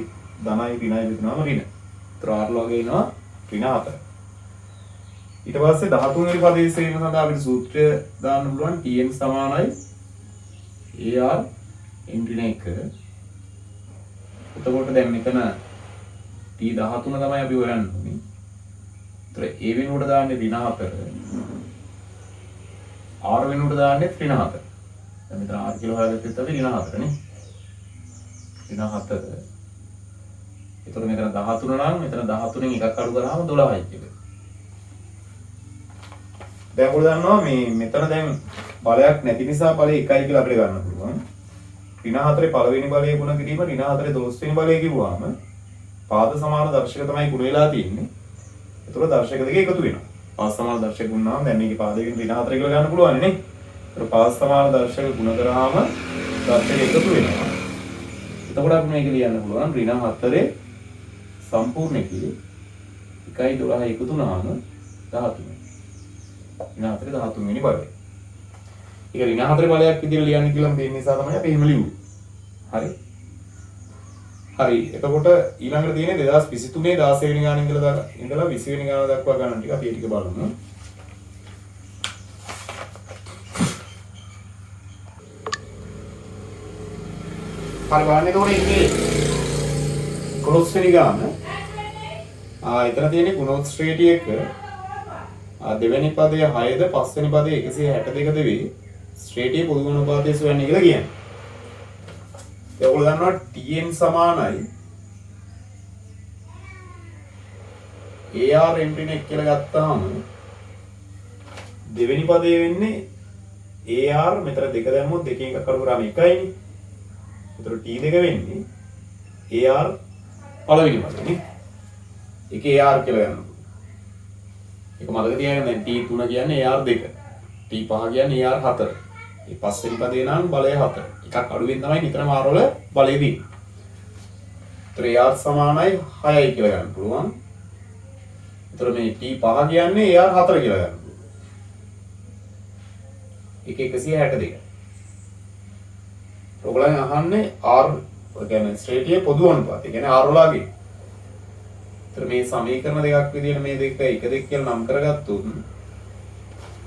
ධනයි ඍණයි බෙදුනහම ඍණ. ඒතර r ලෝගේ එනවා ඍණ 4. ඊට පස්සේ 13 වෙනි පදයේ සේම සඳහා අපිට සූත්‍රය දාන්න පුළුවන් tn සමානයි ar n ඍණ 1. එතකොට දැන් මෙතන t 13 තමයි අපි හොයන්න ඕනේ. ඒතර a වෙනුවට දාන්නේ ඍණ 4. r වෙනුවට දාන්නේ ඍණ 4. දැන් මෙතන r කියලා හොයාගත්තත් අපි ඍණ 4 නේ. ඍණ 4. එතකොට මෙතන 13 නම් මෙතන 13න් එකක් අඩු කරාම 12යි කියලා. දැන් ඔයගොල්ලෝ දන්නවා මේ මෙතන දැන් බලයක් නැති නිසා බලය 1යි කියලා අපිට ගන්න පුළුවන්. ඍණ 4 පළවෙනි බලය ගුණ කිරීම ඍණ 4 12 වෙනි බලය කිව්වම පාද සමාන දර්ශක තමයි ගුණ වෙලා තියෙන්නේ. ඒතකොට දර්ශක දෙක එකතු වෙනවා. පාද සමාන දර්ශක ගුණාම දැන් මේකේ පාදයෙන් ඍණ 4 කියලා ගන්න පුළුවන් නේ. ඒතකොට පාද සමාන දර්ශක ගුණ කරාම දර්ශක එකතු වෙනවා. එතකොට අපි මේක ලියන්න පුළුවන් ඍණ 4 සම්පූර්ණ කිරි 1යි 12 එකතු වුණාම 13. ඍණ 4 13 වෙනි බලය. ඒක ඍණ 4 බලයක් විදිහට ලියන්න කියලා මේ නිසා තමයි අපි එහෙම ලියුවේ. හරි. හරි. එතකොට ඊළඟට තියෙන්නේ 2023 16 වෙනි ගාන ඉඳලා 20 වෙනි ගාන දක්වා ගණන් ටික අපි ඒ ටික බලමු. හරි බලන්න එතකොට ඉන්නේ 11 වෙනි ගාන. එතන තියෙන්නේ ගුණෝත්සව ශ්‍රේණි එක. දෙවෙනි පදයේ 6ද පස්වෙනි පදයේ 162ද වේ ශ්‍රේණියේ පොදු අනුපාතය සොයන්න කියලා කියන්නේ. ඒගොල්ලෝ දන්නවා tn සමානයි AR entry එක කියලා ගත්තාම දෙවෙනි පදයේ වෙන්නේ AR මෙතන දෙක දැම්මොත් දෙකෙන් එකක් අඩු කරාම එකයිනේ. ඒතර T2 වෙන්නේ AR පළවෙනි පදේ. ඒකේ AR කියලා ගන්නවා. ඒක මතක තියාගන්න දැන් T3 කියන්නේ AR 2. T5 කියන්නේ AR 4. මේ පස්වෙනි පදේ නම් බලය 4. එකක් අඩුවෙන් තමයි නිතරම R වල බලය දෙන්නේ. ඒතර AR සමානයි 6යි කියලා ගන්න පුළුවන්. ඒතර මේ T5 කියන්නේ AR 4 කියලා ගන්න. ඒක 162. ඔයගොල්ලන් අහන්නේ R කියන්නේ ශ්‍රේණියේ පොදු අනුපාතය. කියන්නේ R වලගේ. ඒතර මේ සමීකරණ දෙකක් විදිහට මේ දෙක 1 2 කියලා නම් කරගත්තොත්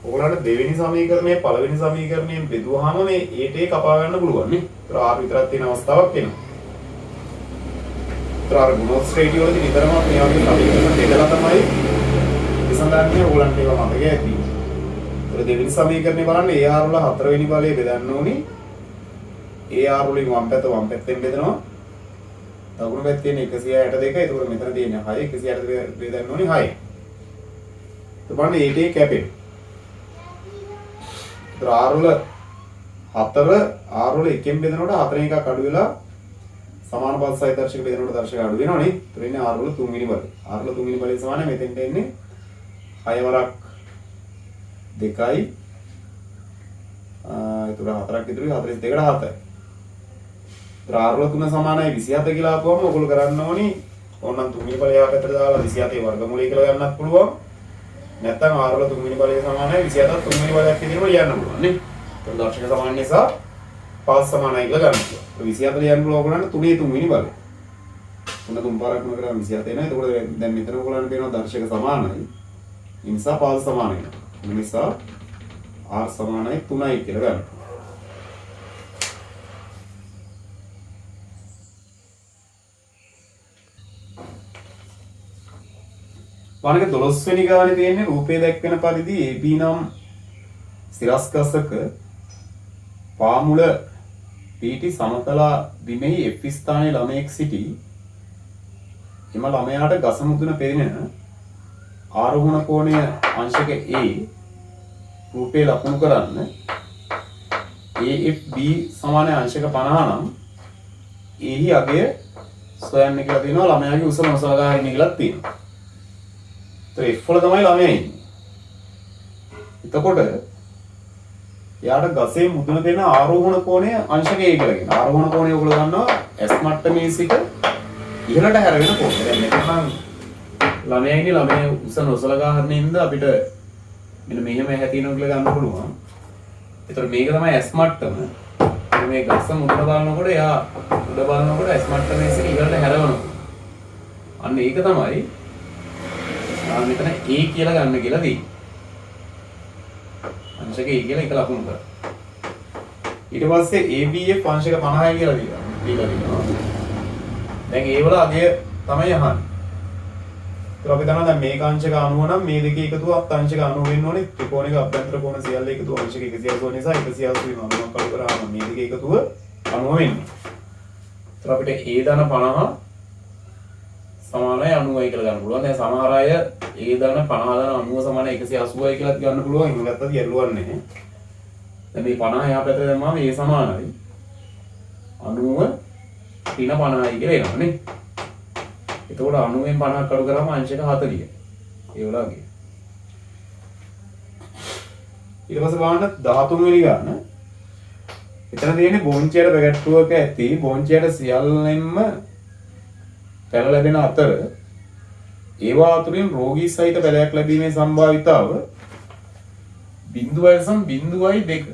ඔයගොල්ලන්ට දෙවෙනි සමීකරණය පළවෙනි සමීකරණයෙන් බෙදුවාම මේ A ට කපා ගන්න පුළුවන් නේ. ඒතර R විතරක් තියෙන අවස්ථාවක් එනවා. ඒතර R ගුණෝත්සව ශ්‍රේණිය වලදී නිතරම මේ වගේ සමීකරණ දෙකලා තමයි විසඳන්නේ ඔයගොල්ලන්ට ඒක මතක ඇති. දෙවෙනි සමීකරණය බලන්න AR වල 4 වෙනි බලය බෙදන්න ඕනි. AR වලින් වම් පැත්තෙන් බෙදනවා. දකුණු පැත්තේ තියෙන 162. ඒකෝර මෙතන තියෙන 6 162 බෙදන්න ඕනි 6. તો බලන්න AT කැපෙන. ඒතර R වල 4 R වල එකෙන් බෙදනකොට 4 එකක් අඩු වෙලා සමානුපාත සහිත දර්ශක බෙදනකොට දර්ශක අඩු වෙනවා නේ. ඒතර ඉන්නේ R වල 3 වෙනි බලය. R වල 3 වෙනි බලය සමානයි මෙතෙන්ට එන්නේ 6 වරක් 2යි ඒතර 4ක් ඉතුරුයි 42ට 7යි. ඒතර R වල 3 සමානයි 27 කියලා ආපුවම ඔයගොල්ලෝ කරන්න ඕනි ඕනනම් 3 වෙනි බලය පැත්තට දාලා 27 වර්ගමූලය කියලා ගන්නත් පුළුවන්. නැත්නම් R වල 3 වෙනි බලය සමානයි 27ත් 3 වෙනි බලයක් විදිහට ලියන්න පුළුවන් නේ. ඒතර දර්ශක සමාන නිසා පාස් සමානයි කියලා ගන්න පුළුවන්. 27 ලියන්න පුළුවන් ඔයගොල්ලන්ට 3 වෙනි බලය. 3 පාරක් මොන කරා 27 එනවා. එතකොට දැන් මෙතන ඔයගොල්ලන්ට පේනවා දර්ශක සමානයි. ඒ නිසා පාස් සමාන වෙනවා. ඒ නිසා R සමානයි 3යි කියලා ගන්න. වණක 12 වෙනි ගානේ තියෙන්නේ රූපේ දැක්වෙන පරිදි AB නම් සිරස්කසක පාමුල පීටි සමතලා බිමෙහි F ස්ථානයේ ළමයෙක් සිටි. එම ළමයාට ගස මුදුන පෙනෙන ආරෝහණ කෝණය අංශක A රූපේ ලකුණු කරන්න AFB සමාන අංශක 50 නම් එහි අගය සොයන්න කියලා තියෙනවා. ළමයාගේ උස නොසලකා ඉන්න කියලා තියෙනවා. ඒතර F වල තමයි ළමයා ඉන්නේ. එතකොට යාට ගසේ මුදුන දෙන ආරෝහණ කෝණය අංශක A කියලා කියනවා. ආරෝහණ කෝණය ඔයගොල්ලෝ දන්නවා S මට්ටමේ සිට ඉහළට හැරෙන කෝණය. දැන් මෙතන ළමයා ඉන්නේ ළමයා උස නොසලකා හරින ඉඳ අපිට මෙන්න මෙහෙම හැතිනවා කියලා ගන්න පුළුවන්. ඒතර මේක තමයි S මට්ටම. මේ ගස මුදුන බලනකොට එයා උඩ බලනකොට S මට්ටමේ සිට ඉහළට හැරෙනවා. අන්න ඒක තමයි මෙතන A කියලා ගන්න කියලා දී. අංශක A කියලා එක ලකුණු කරා. ඊට පස්සේ ABF අංශක 50යි කියලා දීලා. දැන් ඒ වල අගය තමයි අහන්නේ. ඒක අපි දන්නවා දැන් මේක අංශක 90 නම් මේ දෙකේ එකතුවක් අංශක 90 වෙන්න ඕනේ. ත්‍රිකෝණයක අභ්‍යන්තර කෝණ සියල්ල එකතුව අංශක 180 නිසා 180 වෙනවා. මම කළු කරාම මේ දෙකේ එකතුව 90 වෙන්නේ. ඒත් අපිට A ධන 50 සමානයි 90යි කියලා ගන්න පුළුවන්. දැන් සමහර අය A ධන 50 ධන 90 සමානයි 180යි කියලා ගන්න පුළුවන්. එහෙම ගත්තත් ගැටලුවක් නැහැ. දැන් මේ 50 එහා පැත්තට දැම්මම A සමානයි 90 ඍණ 50යි කියලා එනවා නේ. එතකොට 90න් 50ක් අඩු කරාම අංශක 40. ඒ වලගේ. ඊට පස්සේ බලන්න 13 වෙනි ගන්න. එතන තියෙන්නේ බෝංචියට පැකට්ටුවක ඇති බෝංචියට සියල්ලෙන්ම පැල ලැබෙන අතර ඒවා අතුරින් රෝගී සහිත පැලයක් ලැබීමේ සම්භාවිතාව 0.02.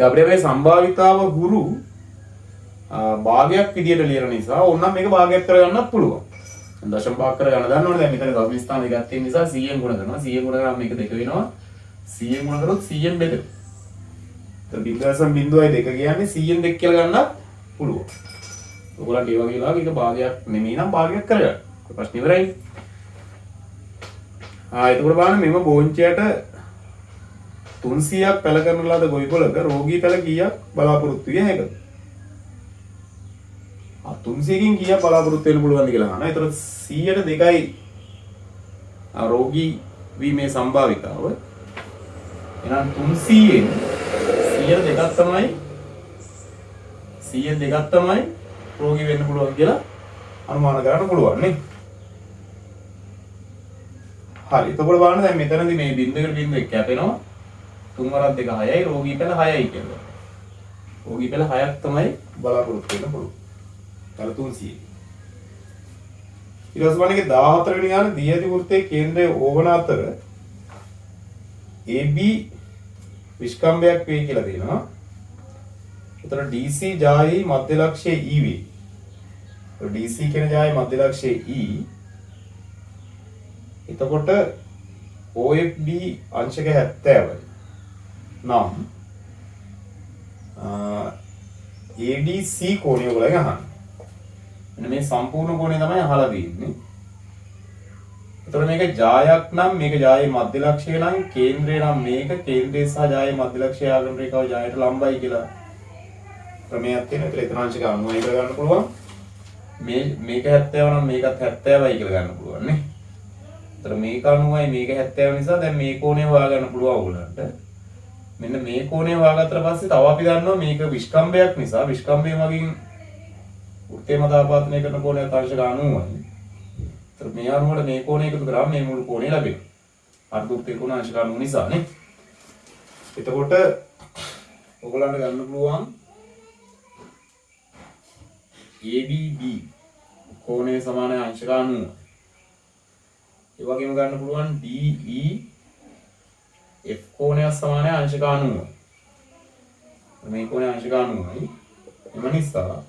අපිට මේ සම්භාවිතාව ගුරු භාගයක් විදියට ලියන නිසා ඕනනම් මේක භාගයක් කරගන්නත් පුළුවන්. දශම භාග කරගන්න දන්නවනේ. දැන් මෙතන දශම ස්ථාන දෙකක් තියෙන නිසා 100න් ගුණ කරනවා. 100න් ගුණ කරාම මේක දෙක වෙනවා. 100න් ගුණ කරොත් 100න් බෙදෙනවා. 0.02 කියන්නේ 100න් 2 කියලා ගන්නත් පුළුවන්. ඔයගොල්ලන්ට ඒ වගේ ලාග එක භාගයක් නෙමෙයි නම් භාගයක් කරගන්න. ප්‍රශ්න ඉවරයි. එතකොට බලන්න මෙම බෝංචියට 300ක් පැල කරන ලද ගොවිපළක රෝගී පැල කීයක් බලාපොරොත්තු විය හැකිද? 300කින් කීයක් බලාපොරොත්තු වෙන්න පුළුවන්ද කියලා අහනවා. එතකොට 100ට 2යි රෝගී වීමේ සම්භාවිතාව. එහෙනම් 300න් 100ට 2ක් තමයි රෝගී වෙන්න පුළුවන් කියලා අනුමාන කරන්න පුළුවන් නේ. හරි. එතකොට බලන්න දැන් මෙතනදී මේ බිඳුවකට බිඳුවක් කැපෙනවා. 3 වරක් 2 6යි රෝගී පැල 6යි කියලා. රෝගී පැල 6ක් තමයි බලාපොරොත්තු වෙන්න පුළුවන්. පැල 300. ඊට පස්සේ බලන්න 14 වෙනි ගාන දී ඇති වෘත්තයේ කේන්ද්‍රය ඕවන අතර AB විස්කම්භයක් වේ කියලා දෙනවා. එතන DC ජායි මධ්‍ය ලක්ෂයේ E වේ. DC කියන ජායි මධ්‍ය ලක්ෂයේ E. එතකොට OFD අංශක 70යි. නම් ADC කෝණය ඔයගොල්ලෝ අහන්න. මෙන්න මේ සම්පූර්ණ කෝණය තමයි අහලා තියෙන්නේ. එතකොට මේක ජායක් නම් මේක ජායේ මධ්‍ය ලක්ෂය නම් කේන්ද්‍රය නම් මේක කේන්ද්‍රය සහ ජායේ මධ්‍ය ලක්ෂය ආගම රේඛාව ජායට ලම්බයි කියලා ක්‍රමයක් තියෙනවා. ඒතර එතනාංශක 90 කියලා ගන්න පුළුවන්. මේක 70 නම් මේකත් 70යි කියලා ගන්න පුළුවන් නේ. ඒතර මේක 90යි මේක 70 නිසා දැන් මේ කෝණය හොයාගන්න පුළුවන් ඕගොල්ලන්ට. මෙන්න මේ කෝණය හොයාගත්තට පස්සේ තව අපි දන්නවා මේක විස්කම්භයක් නිසා විස්කම්භය මගින් වෘත්තය මත ආපතනය කරන කෝණය අංශක 90යි. ඒතර මේ අනුවට මේ කෝණය එකතු කරාම මේ මුළු කෝණය ලැබෙනවා. අර්ධ වෘත්තයේ කෝණ අංශක 90 නිසා නේ. එතකොට ඔයගොල්ලන්ට ගන්න පුළුවන් ABB කෝණය සමානයි අංශක 90. ඒ වගේම ගන්න පුළුවන් DEF කෝණය සමානයි අංශක 90. මේ කෝණය අංශක 90යි. එම නිසා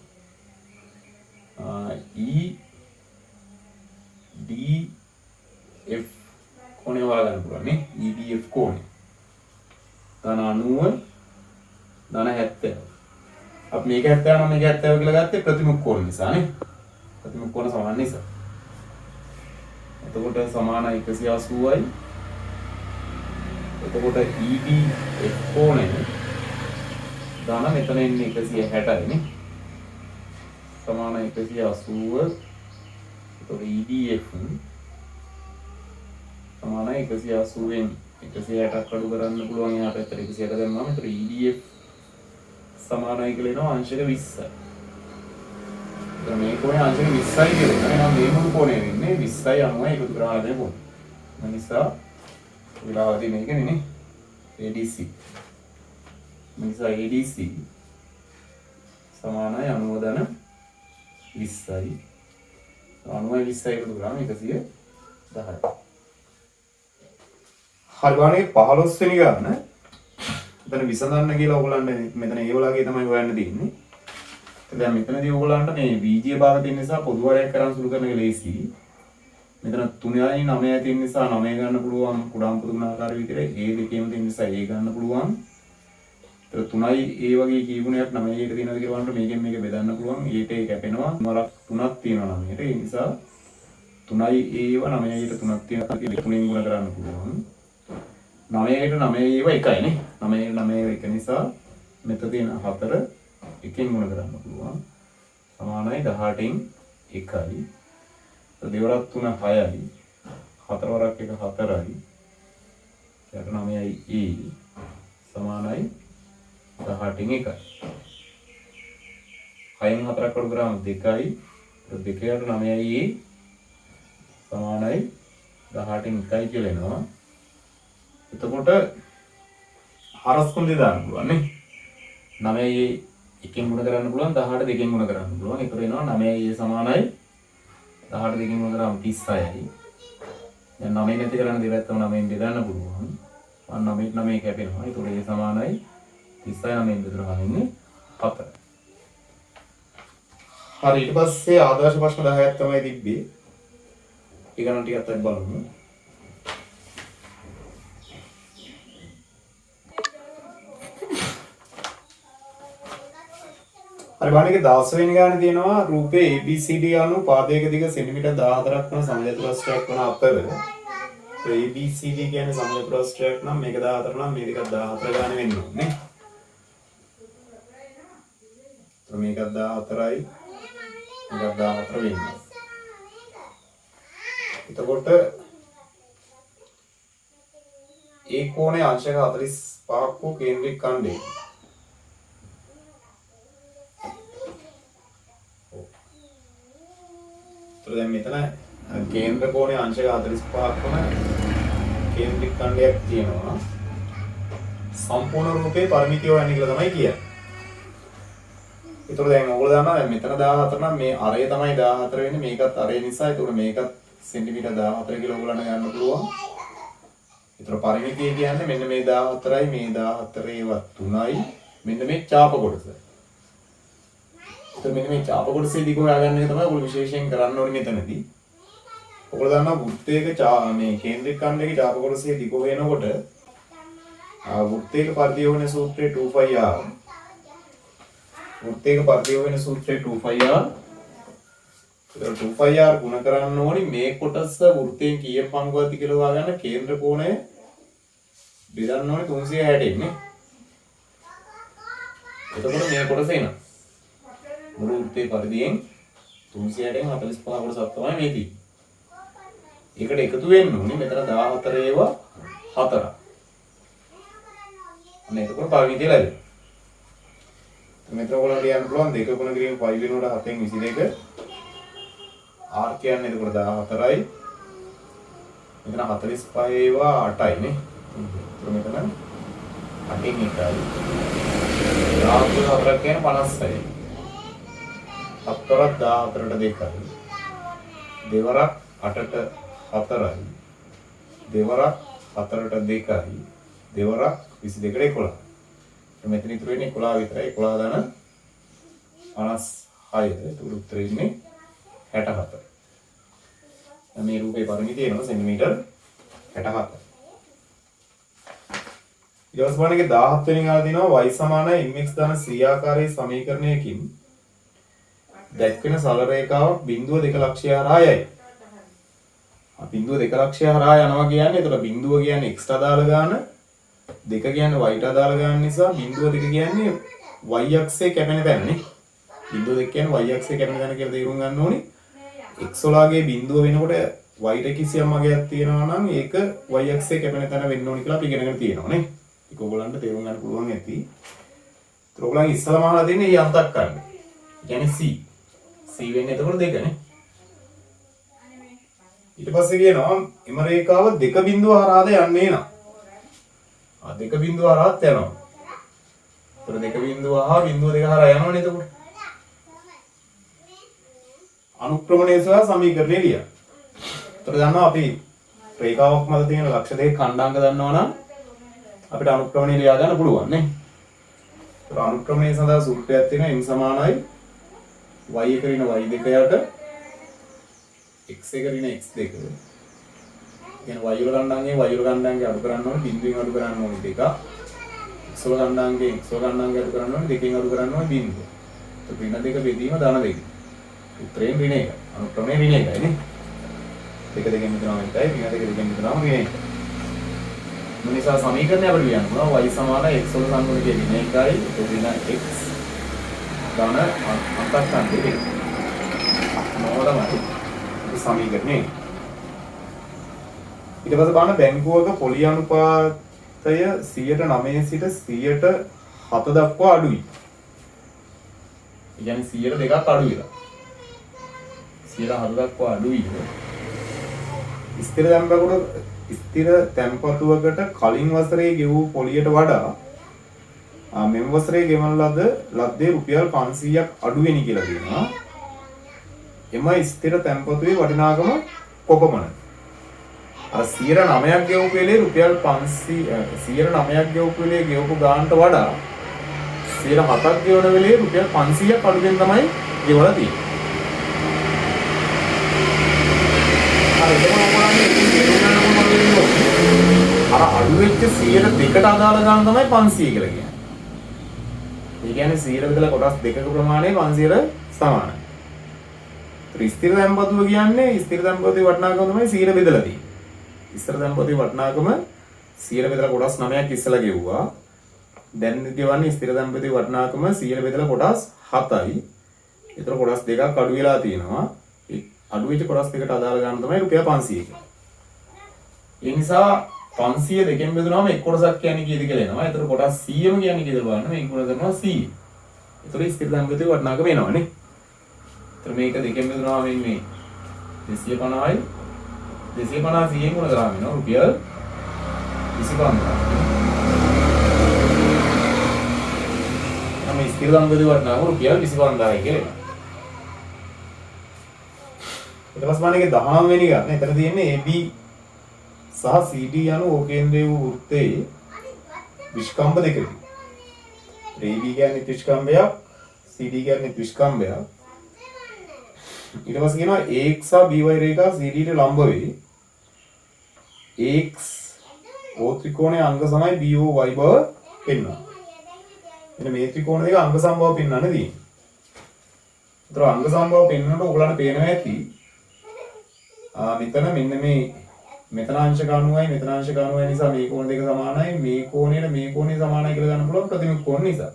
EDF කෝණය හොයාගන්න පුළුවන් නේ. EDF කෝණය. ධන 90 ධන 70. අපි මේක 70 නම් මේක 70 කියලා ගත්තේ ප්‍රතිමුඛ කෝණ නිසා නේ. ප්‍රතිමුඛ කෝණ සමාන නිසා. එතකොට සමානයි 180යි. එතකොට EDF කෝණය ධන මෙතන එන්නේ 160යි නේ. සමානයි 180. එතකොට EDF සමානයි 180න් 160ක් අඩු කරන්න පුළුවන්. එහා පැත්තට 160 දැම්මම එතකොට EDF සමානයි කියලා එනවා අංශක 20යි. දැන් මේ කෝණය අංශක 20යි කියලා එනවා. එහෙනම් මේ මුළු කෝණය වෙන්නේ 20යි 90යි එකතු කරලා හදන කෝණය. ඒ නිසා විලාවදී මේකනේ නේ ADC. මේ නිසා ADC සමානයි 90 ධන 20යි. 90යි 20යි එකතු කරාම 110යි. හරි ගානේ 15 වෙනි ගාන. මෙතන විසඳන්න කියලා ඕගොල්ලන්ට මෙතන ඒ වලගේ තමයි හොයන්න තියෙන්නේ. දැන් මෙතනදී ඕගොල්ලන්ට මේ බීජීය භාග තියෙන නිසා පොදු වරයක් කරන් සුළු කරන එක ලේසි. මෙතන 3යි 9යි තියෙන නිසා 9 ගන්න පුළුවන් කුඩාම පොදු ගුණාකාර විදිහට. ඒ දෙකේම තියෙන නිසා ඒ ගන්න පුළුවන්. ඒතර 3යි ඒ වගේ කී ගුණයක් 9යි එක තියෙනවද කියලා බලන්න මේකෙන් මේක බෙදන්න පුළුවන්. ඊට ඒක කැපෙනවා. මරක් 3ක් තියෙනවා 9ට. ඒ නිසා 3යි ඒව 9යිට 3ක් තියෙනවා කියලා 3ෙන් ගුණ කරන්න පුළුවන්. 9ට 9 ඒව එකයි නේ. 9ට 9 ඒව එක නිසා මෙතන තියෙන 4 එකෙන් ගුණ කරන්න පුළුවන්. සමානයි 18න් 1යි. දෙවරක් 3 6යි. හතරවරක් 1 4යි. ඊට 9යි e සමානයි 18න් 1යි. 6න් 4ක් අඩු කරාම 2යි. 2ට 9යි e සමානයි 18න් 1යි කියලා එනවා. එතකොට හරස් කුණේ දාන්න පුළුවන් නේ. 9යි එකෙන් ගුණ කරන්න පුළුවන් 18 දෙකෙන් ගුණ කරන්න පුළුවන්. ඒක වෙනවා 9යි සමානයි 18 දෙකෙන් ගුණ කරාම 36යි. දැන් 9 නැති කරන්න දෙපැත්තම 9ෙන් බෙදන්න පුළුවන්. 9ට 9 කැපෙනවා. ඒතකොට ඒ සමානයි 36 9ෙන් බෙදුනහම ඉන්නේ 4. හරි ඊට පස්සේ ආදර්ශ ප්‍රශ්න 10ක් තමයි තිබ්බේ. ඒ ගණන් ටිකත් අපි බලමු. හරි බලන්න ඒක 10 වෙනි ගානේ තියෙනවා රූපේ ABCD අනු පාදයක දිග සෙන්ටිමීටර් 14ක් වන සමචතුරස්‍රයක් වන අතර ABCD කියන්නේ සමචතුරස්‍රයක් නම් මේක 14 නම් මේ දෙකත් 14 ගානේ වෙන්න ඕනේ නේ. මේකත් 14යි මේකත් 14 වෙන්නේ. එතකොට ඒ කෝණයේ අංශක 45ක් වූ කේන්ද්‍රික ඛණ්ඩය. ඒතර දැන් මෙතන කේන්ද්‍ර කෝණයේ අංශක 45ක් වන කේන්ද්‍රික ඛණ්ඩයක් තියෙනවා. සම්පූර්ණ රූපේ පරිමිතිය හොයන්න කියලා තමයි කියන්නේ. ඒතර දැන් ඔයගොල්ලෝ දන්නවා දැන් මෙතන 14 නම් මේ අරය තමයි 14 වෙන්නේ මේකත් අරය නිසා ඒතර මේකත් සෙන්ටිමීටර් 14 කියලා ඔයගොල්ලන්ට ගන්න පුළුවන්. ඒතර පරිමිතිය කියන්නේ මෙන්න මේ 14යි මේ 14 ඒවත් 3යි මෙන්න මේ ඡාප කොටස. ඒතර මෙන්න මේ ඡාප කොටසේ දිග හොයාගන්න එක තමයි ඔයගොල්ලෝ විශේෂයෙන් කරන්න ඕනේ මෙතනදී. ඔයගොල්ලෝ දන්නවා වෘත්තයක මේ කේන්ද්‍රික ඛණ්ඩයේ ඡාප කොටසේ දිග හොයනකොට වෘත්තයක පරිධිය හොයන සූත්‍රය 2πr වෘත්තයක පරිධිය හොයන සූත්‍රය 2πr. ඒතර 2πr ගුණ කරන්න ඕනි මේ කොටස වෘත්තයෙන් කීයක් පංගුවක්ද කියලා හොයාගන්න කේන්ද්‍ර කෝණය බෙදන්න ඕනේ 360 නේ. එතකොට මේ කොටස එනවා. මුළු වෘත්තයේ පරිධියෙන් 360න් 45 කොටසක් තමයි මේ තියෙන්නේ. ඒකට එකතු වෙන්න ඕනේ මෙතන 14 ඒවා 4. අන්න එතකොට පරිමිතිය ලැබෙනවා. මෙතන ඔයගොල්ලන්ට කියන්න පුළුවන් 2 ගුණ කිරීම 5 වෙනකොට 7න් 22 R කියන්නේ එතකොට 14යි. මෙතන 45 ඒවා 8යි නේ. මෙතන 8න් 1යි. 14 කියන්නේ 56යි. 4ක් 14ට 2යි. දෙවරක් 8ට 4යි. දෙවරක් 4ට 2යි. දෙවරක් 22ට 11. මෙතන ඉතුරු වෙන්නේ 11 විතරයි. 11 දන 56ද. ඒක උත්තරේ ඉන්නේ 64. මේ රූපේ පරිමිතිය එනවා සෙන්ටිමීටර් 64. ඊළඟ බලන්නේ 17 වෙනි ගාන දිනවා y = mx ධන c ආකාරයේ සමීකරණයකින් දැක්වෙන සරල රේඛාවක් බිඳුව 2 ලක්ෂය හරහා යයි. බිඳුව 2 ලක්ෂය හරහා යනවා කියන්නේ එතකොට බිඳුව කියන්නේ x ට අදාළ ගාන 2 කියන්නේ y ට අදාළ ගාන නිසා බිඳුව 2 කියන්නේ y අක්ෂයේ කැපෙන තැන නේ. බිඳුව 2 කියන්නේ y අක්ෂයේ කැපෙන තැන කියලා තේරුම් ගන්න ඕනේ. x වලගේ බිඳුව වෙනකොට y ට කිසියම් අගයක් තියෙනවා නම් ඒක y අක්ෂයේ කැපෙන තැන වෙන්න ඕනේ කියලා අපි ඉගෙනගෙන තියෙනවා නේ. ඒක ඔයගොල්ලන්ට තේරුම් ගන්න පුළුවන් ඇති. ඒත් ඔයගොල්ලන් ඉස්සලම අහලා දෙන්නේ මේ අන්තක් ගන්න. කියන්නේ c. c වෙන්නේ එතකොට 2 නේ. ඊට පස්සේ කියනවා එම රේඛාව 2 බිඳුව හරහාද යන්නේ නා. 2 බිඳුව හරහාත් යනවා. ඒතර 2 බිඳුව හා බිඳුව 2 හරහා යනවනේ එතකොට. අනුක්‍රමණය සහ සමීකරණය ලියන්න. ඒතර දන්නවා අපි රේඛාවක් මත තියෙන ලක්ෂ දෙකේ ඛණ්ඩාංග දන්නවා නම් අපිට අනුක්‍රමණය ලියා ගන්න පුළුවන් නේ. ඒතර අනුක්‍රමණය සඳහා සූත්‍රයක් තියෙනවා m සමානයි y එක ඍණ y2 යට x එක ඍණ x2. කියන්නේ y වල ගණනාංගයේ y වල ගණනාංගය අඩු කරන්න ඕනේ බිඳුවෙන් අඩු කරන්න ඕනේ 2ක්. x වල ගණනාංගයේ x වල ගණනාංගය අඩු කරන්න ඕනේ 2කින් අඩු කරන්න ඕනේ බිඳුව. ඒත් ඍණ 2 බෙදීම ධන 2. උත්තරේ ඍණ 1. අනුක්‍රමයේ ඍණ 1යි නේ. 2 2කින් මෙතනම 1යි ඍණ 2 2කින් මෙතනම ඍණ 1. මොනිසා සමීකරණය අපිට ලියන්න පුළුවන් y සමාන x වල සංගුණිකයේ ඍණ 1යි ඍණ x ධන අන්තක්ඛණ්ඩේ 9 තමයි සමීකරණය. ඊට පස්සේ බලන්න බැංකුවක පොලි අනුපාතය 109 සිට 107 දක්වා අඩුයි. ඒ කියන්නේ 102ක් අඩු වෙලා. 107 දක්වා අඩුයි. ස්ථිර තැන්පතුවකට කලින් වසරේ ගෙවූ පොලියට වඩා මෙම වසරේ ගෙවන ලද්දේ රුපියල් 500ක් අඩු වෙනි කියලා කියනවා. එම ස්ථිර තැන්පතුවේ වටිනාකම කොපමණද? අර 109ක් ගෙවපු වෙලේ රුපියල් 109ක් ගෙවපු වෙලේ ගෙවපු ගානට වඩා 107ක් ගෙවන වෙලේ රුපියල් 500ක් අඩුවෙන් තමයි ගෙවලා තියෙන්නේ. අර අඩු වෙච්ච 102ට අදාළ ගාන තමයි 500 කියලා කියන්නේ. ඒ කියන්නේ 100 බෙදලා කොටස් දෙකක ප්‍රමාණය 500 සමානයි. ස්ථිර දැන්පතුව කියන්නේ ස්ථිර දැන්පතුවේ වටිනාකම තමයි 100 බෙදලා තියෙන්නේ. ස්ථිර දැන්පතුවේ වටිනාකම 100 බෙදලා කොටස් 9ක් ඉස්සලා ගෙවුවා. දැන් ගෙවන්නේ ස්ථිර දැන්පතුවේ වටිනාකම 100 බෙදලා කොටස් 7යි. ඒතර කොටස් දෙකක් අඩු වෙලා තියෙනවා. ඒ අඩු වෙච්ච කොටස් දෙකට අදාළ ගන්න තමයි රුපියල් 500 එක. ඒ නිසා 500 දෙකෙන් බෙදුනම එක් කොටසක් කියන්නේ කීයද කියලා එනවා. ඒතර කොටස් 100ම කියන්නේ කීයද බලන්න. මේක ගුණ කරනවා 100. ඒතර ස්ථිර දැන්පතුවේ වටිනාකම එනවනේ. මේක දෙකෙන් බෙදුනම වෙන්නේ 250යි 250 100න් ගුණ කරාම වෙනවා රුපියල් 25000. නම් ස්ථිර දම්පති වටනාම රුපියල් 25000යි කියලා එනවා. ඊට පස්සේ මානේගේ 19 වෙනි ගන්න. එතන තියෙන්නේ AB සහ CD යන ඕකේන්ද්‍රයේ වූ වෘත්තයේ විස්කම්භ දෙකකි. AB කියන්නේ විස්කම්භයක්, CD කියන්නේ විස්කම්භයක්. ඊට පස්සේ කියනවා AX සහ BY රේඛා CD ට ලම්බ වේ. AX O ත්‍රිකෝණයේ අංග සමයි BOY බව පෙන්වනවා. එන්න මේ ත්‍රිකෝණ දෙක අංග සමබව පෙන්වන්න තියෙන්නේ. ඒතර අංග සමබව පෙන්වනකොට ඔයගලන්ට පේනවා ඇති. මෙතන මෙන්න මේ මෙතන අංශක 90යි මෙතන අංශක 90යි නිසා මේ කෝණ දෙක සමානයි. මේ කෝණයට මේ කෝණය සමානයි කියලා ගන්න පුළුවන් ප්‍රතිමුඛ කෝණ නිසා.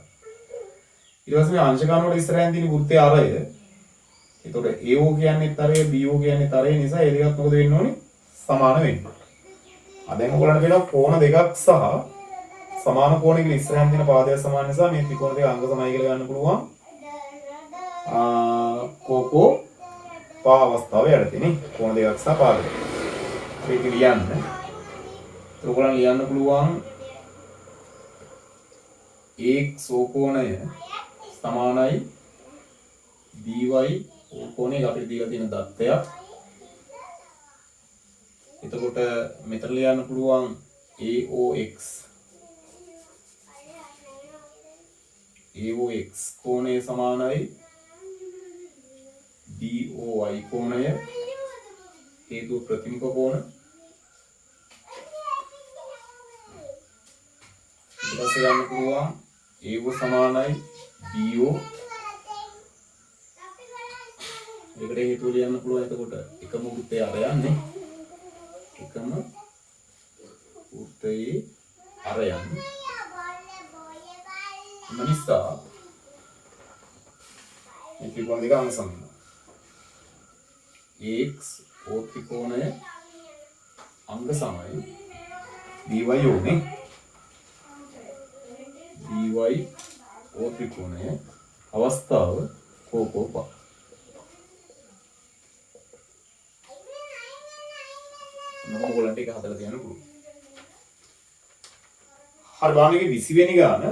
ඊට පස්සේ මේ අංශක 90ට ඉස්සරහින් තියෙන වෘත්තයේ ආරය. එතකොට AO කියන්නේ තරය BO කියන්නේ තරය නිසා ඒ දෙකත් මොකද වෙන්න ඕනේ? සමාන වෙන්න. දැන් ඔයගලන්ට වෙනවා කෝණ දෙකක් සහ සමාන කෝණයකින් ඉස්සරහින් තියෙන පාදය සමාන නිසා මේ ත්‍රිකෝණ දෙක අංග සමයි කියලා ගන්න පුළුවන්. කෝකෝ පා අවස්ථාවේ යටතේ නේ කෝණ දෙකක් සහ පාද දෙකක්. ඒක ලියන්න. ඔයගලන් ලියන්න පුළුවන් AX කෝණය සමානයි BY කෝණයක අපිට දීලා තියෙන දත්තයක්. එතකොට මෙතන ලියන්න පුළුවන් AOX කෝණය සමානයි BOY කෝණය හේතුව ප්‍රතිමුඛ කෝණ. ඊට පස්සේ ගන්න පුළුවන් AO සමානයි BO. ඒකට හේතුව ලියන්න පුළුවන්. එතකොට එකම වෘත්තයේ අරයන්නේ එකම වෘත්තයේ අරයන් මනිසා මේ ත්‍රිකෝණ දෙක අංග සමයි. AX O ත්‍රිකෝණය අංග සමයි BY ඕනේ. BY O ත්‍රිකෝණය අවස්ථාව කෝකෝපා. ඔයගොල්ලන්ට ඒක හදලා තියන්න පුළුවන්. හරි බලන්න මේකේ 20 වෙනි ගාන.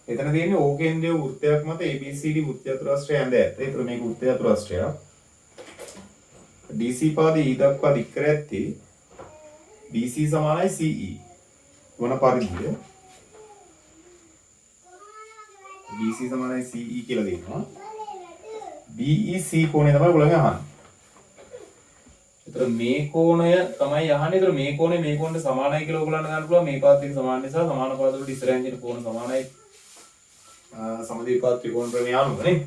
එතන තියෙන්නේ O කේන්ද්‍රයේ වෘත්තයක් මත ABCD වෘත්ත චතුරස්‍රය ඇඳ ඇත. ඒතර මේක වෘත්ත චතුරස්‍රයක්. DC පාදයේ E දක්වා දික් කර ඇත්තේ BC සමානයි CE. වන පරිදිය BC සමානයි CE කියලා දෙනවා. BEC කෝණය තමයි ඔයගොල්ලන්ගේ අහන්නේ. ඒතර මේ කෝණය තමයි අහන්නේ. ඒතර මේ කෝණය මේ කෝණයට සමානයි කියලා ඔයගොල්ලන්ට ගන්න පුළුවන්. මේ පාද දෙක සමාන නිසා සමාන පාද වලට ඉස්සරහින් තියෙන කෝණ සමානයි. සමදේපාත ත්‍රිකෝණ ප්‍රමේය අනුව නේ.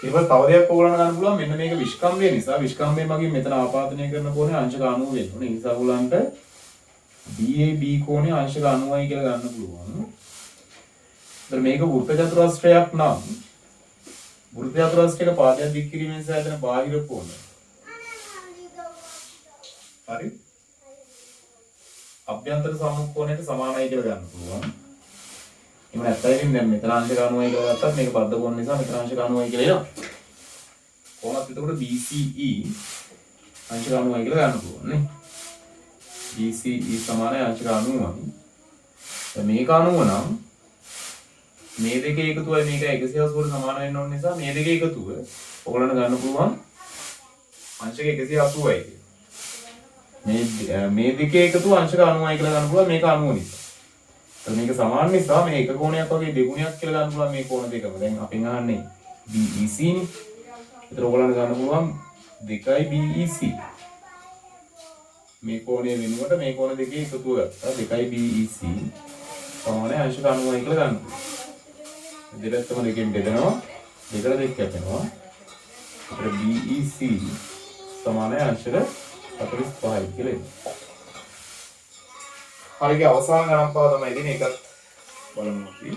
ඊට පස්සේ තව දෙයක් ඔයගොල්ලන්ට ගන්න පුළුවන්. මෙන්න මේක විස්කම්භය නිසා විස්කම්භය මගින් මෙතන ආපාදනය කරන කෝණය අංශක 90 වෙන්න ඕනේ. ඒ නිසා ඔයගොල්ලන්ට BAB කෝණය අංශක 90යි කියලා ගන්න පුළුවන්. ඒතර මේක වෘත්ත චතුරස්‍රයක් නම් වෘත්ත චතුරස්‍රයක පාදයක් දික් කිරීමෙන් සෑදෙන බාහිර කෝණ හරි අභ්‍යන්තර සම්මුඛ සමානයි කියලා ගන්න පුළුවන්. එහෙම නැත්නම් දැන් මෙතන අංශක 90යි කියලා ගත්තත් මේක බද්ධ කෝණ නිසා මෙතන අංශක 90යි කියලා එනවා. කොහොමද එතකොට BCE අංශක 90යි කියලා ගන්න පුළුවන් නේ. BCE සමානයි අංශක 90යි. දැන් මේක 90 නම් මේ දෙකේ එකතුවයි මේක 180ට සමාන වෙන්න ඕන නිසා මේ දෙකේ එකතුව ඔයගොල්ලන්ට ගන්න පුළුවන් අංශක 180යි. මේ දෙකේ එකතුව අංශක 90යි කියලා ගන්න පුළුවන් මේක 90 නිසා. එතකොට මේක සමාන නිසා මේ එක කෝණයක් වගේ දෙගුණයක් කියලා ගන්න පුළුවන් මේ කෝණ දෙකම. දැන් අපෙන් අහන්නේ BEC නේ. ඒතර ඔයගොල්ලන්ට ගන්න පුළුවන් 2යි BEC. මේ කෝණය වෙනුවට මේ කෝණ දෙකේ එකතුව ගත්තා 2යි BEC සමානයි අංශක 90යි කියලා ගන්න පුළුවන්. දෙපැත්තම දෙකෙන් බෙදනවා. දෙකට දෙක කැපෙනවා. අපිට BEC සමානයි අංශක 45යි කියලා එනවා. හරියට අවසාන ගණන් පාව තමයි ඉතින් ඒකත් බලමු අපි.